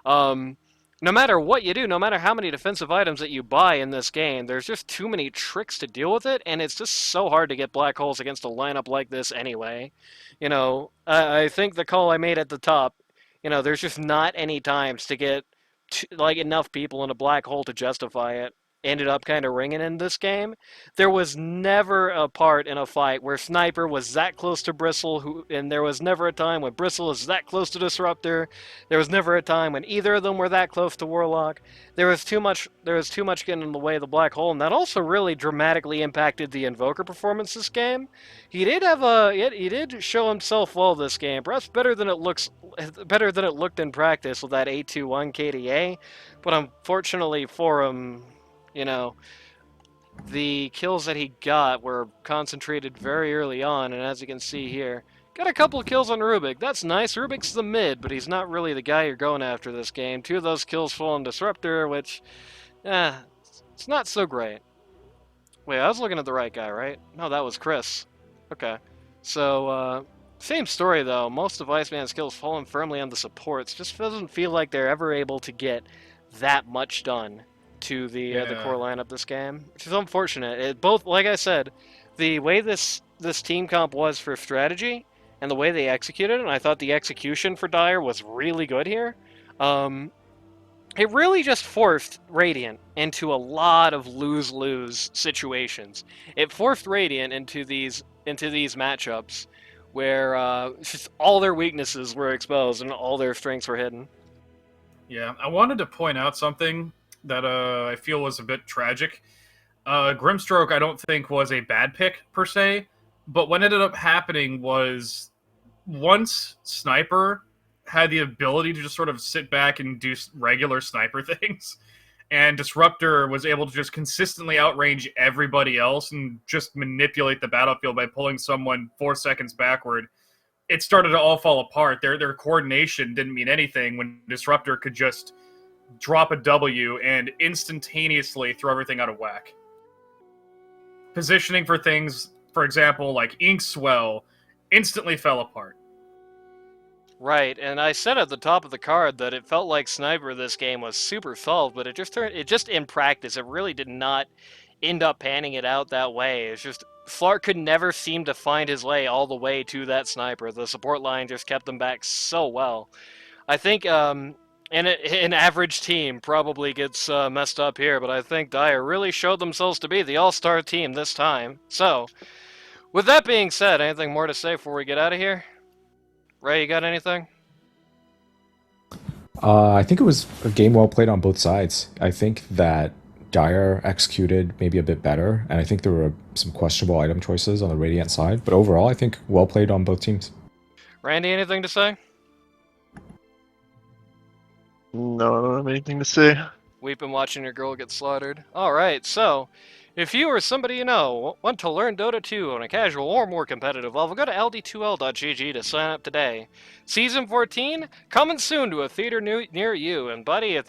no matter what you do, no matter how many defensive items that you buy in this game, there's just too many tricks to deal with it, and it's just so hard to get black holes against a lineup like this anyway. You know, I think the call I made at the top, you know, there's just not any times to get like enough people in a black hole to justify it. Ended up kind of ringing in this game. There was never a part in a fight where Sniper was that close to Bristle, and there was never a time when Bristle is that close to Disruptor. There was never a time when either of them were that close to Warlock. There was too much getting in the way of the black hole, and that also really dramatically impacted the Invoker performance this game. He did show himself well this game. Perhaps better than it looked in practice with that 821 KDA, but unfortunately for him, you know, the kills that he got were concentrated very early on, and as you can see here, got a couple of kills on Rubik. That's nice. Rubik's the mid, but he's not really the guy you're going after this game. 2 of those kills fall on Disruptor, which, it's not so great. Wait, I was looking at the right guy, right? No, that was Chris. Okay. So, same story, though. Most of Iceman's kills falling firmly on the supports. Just doesn't feel like they're ever able to get that much done to the core lineup this game, which is unfortunate. Like I said, the way this team comp was for strategy and the way they executed it, and I thought the execution for Dire was really good here. It really just forced Radiant into a lot of lose-lose situations. It forced Radiant into these matchups where just all their weaknesses were exposed and all their strengths were hidden. Yeah, I wanted to point out something that I feel was a bit tragic. Grimstroke, I don't think, was a bad pick, per se, but what ended up happening was once Sniper had the ability to just sort of sit back and do regular Sniper things, and Disruptor was able to just consistently outrange everybody else and just manipulate the battlefield by pulling someone 4 seconds backward, it started to all fall apart. Their coordination didn't mean anything when Disruptor could just drop a W and instantaneously throw everything out of whack. Positioning for things, for example, like Inkswell, instantly fell apart. Right, and I said at the top of the card that it felt like Sniper this game was super solved, but it just in practice, it really did not end up panning it out that way. It's just Flark could never seem to find his way all the way to that Sniper. The support line just kept them back so well. I think an average team probably gets messed up here, but I think Dire really showed themselves to be the all-star team this time. So, with that being said, anything more to say before we get out of here? Ray, you got anything? I think it was a game well played on both sides. I think that Dire executed maybe a bit better, and I think there were some questionable item choices on the Radiant side. But overall, I think well played on both teams. Randy, anything to say? No, I don't have anything to say. We've been watching your girl get slaughtered. Alright, so, if you or somebody you know want to learn Dota 2 on a casual or more competitive level, go to LD2L.gg to sign up today. Season 14, coming soon to a theater near you. And buddy, if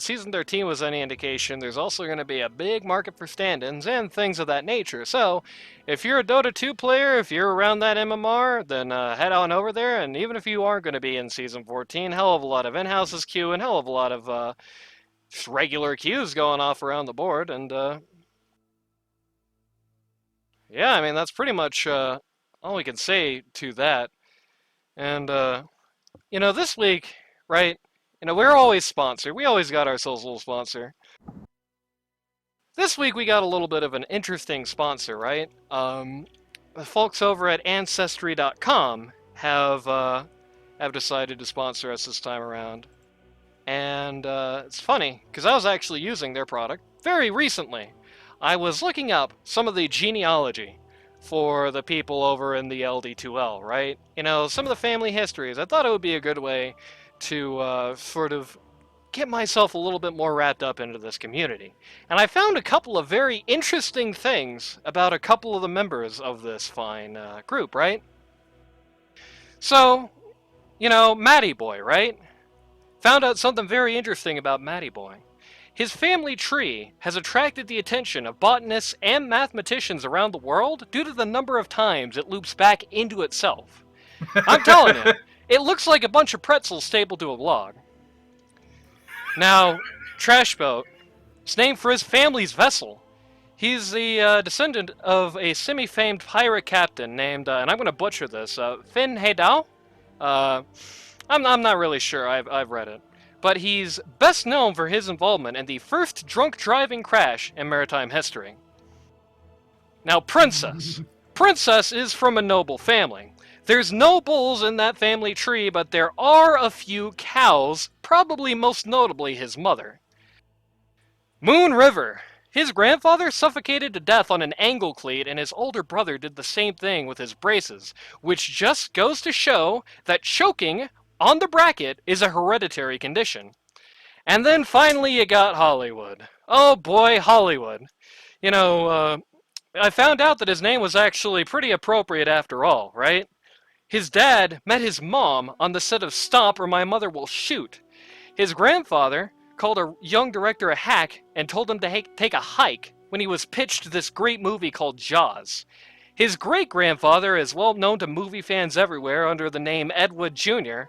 Season 13 was any indication, there's also going to be a big market for stand-ins and things of that nature. So, if you're a Dota 2 player, if you're around that MMR, then head on over there. And even if you aren't going to be in Season 14, hell of a lot of in-houses queue and hell of a lot of just regular queues going off around the board, and yeah, I mean, that's pretty much all we can say to that. And you know, this week, right, you know, we're always sponsored. We always got ourselves a little sponsor. This week we got a little bit of an interesting sponsor, right? The folks over at Ancestry.com have decided to sponsor us this time around. And it's funny, because I was actually using their product very recently. I was looking up some of the genealogy for the people over in the LD2L, right? You know, some of the family histories. I thought it would be a good way to sort of get myself a little bit more wrapped up into this community. And I found a couple of very interesting things about a couple of the members of this fine group, right? So, you know, Matty Boy, right? Found out something very interesting about Matty Boy. His family tree has attracted the attention of botanists and mathematicians around the world due to the number of times it loops back into itself. I'm telling you, it looks like a bunch of pretzels stapled to a log. Now, Trashboat, it's named for his family's vessel. He's the descendant of a semi-famed pirate captain named, and I'm going to butcher this, Finn Haydao? I'm not really sure. I've read it. But he's best known for his involvement in the first drunk driving crash in maritime history. Now, Princess. Princess is from a noble family. There's no bulls in that family tree, but there are a few cows, probably most notably his mother. Moon River. His grandfather suffocated to death on an angle cleat, and his older brother did the same thing with his braces, which just goes to show that choking on the bracket is a hereditary condition. And then finally you got Hollywood. Oh boy, Hollywood. You know, I found out that his name was actually pretty appropriate after all, right? His dad met his mom on the set of Stomp or My Mother Will Shoot. His grandfather called a young director a hack and told him to take a hike when he was pitched this great movie called Jaws. His great-grandfather is well known to movie fans everywhere under the name Edward Jr.,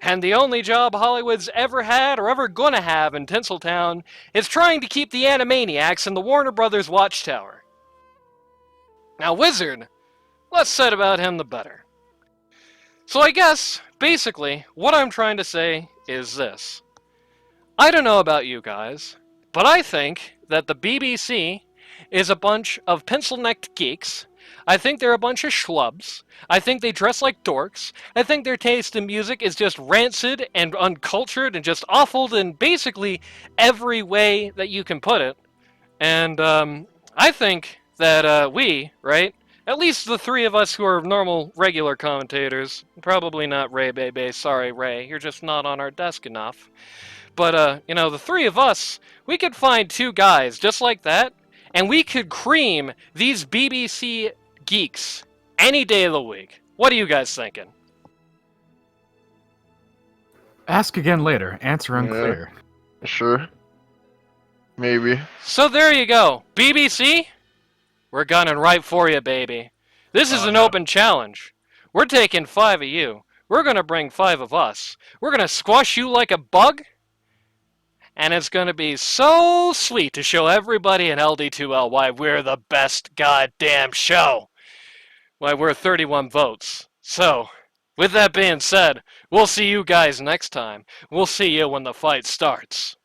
and the only job Hollywood's ever had or ever gonna have in Tinseltown is trying to keep the Animaniacs in the Warner Brothers Watchtower. Now, Wizard, less said about him the better. So I guess, basically, what I'm trying to say is this. I don't know about you guys, but I think that the BBC is a bunch of pencil-necked geeks. I think they're a bunch of schlubs. I think they dress like dorks. I think their taste in music is just rancid and uncultured and just awful in basically every way that you can put it. And I think that we, right, at least the three of us who are normal, regular commentators, probably not Ray Bebe, sorry Ray, you're just not on our desk enough. But, you know, the three of us, we could find two guys just like that, and we could cream these BBC geeks any day of the week. What are you guys thinking? Ask again later. Answer unclear. Yeah, sure. Maybe. So there you go. BBC, we're gunning right for you, baby. This is an open challenge. We're taking 5 of you. We're going to bring 5 of us. We're going to squash you like a bug. And it's going to be so sweet to show everybody in LD2L why we're the best goddamn show. Why we're 31 votes. So, with that being said, we'll see you guys next time. We'll see you when the fight starts.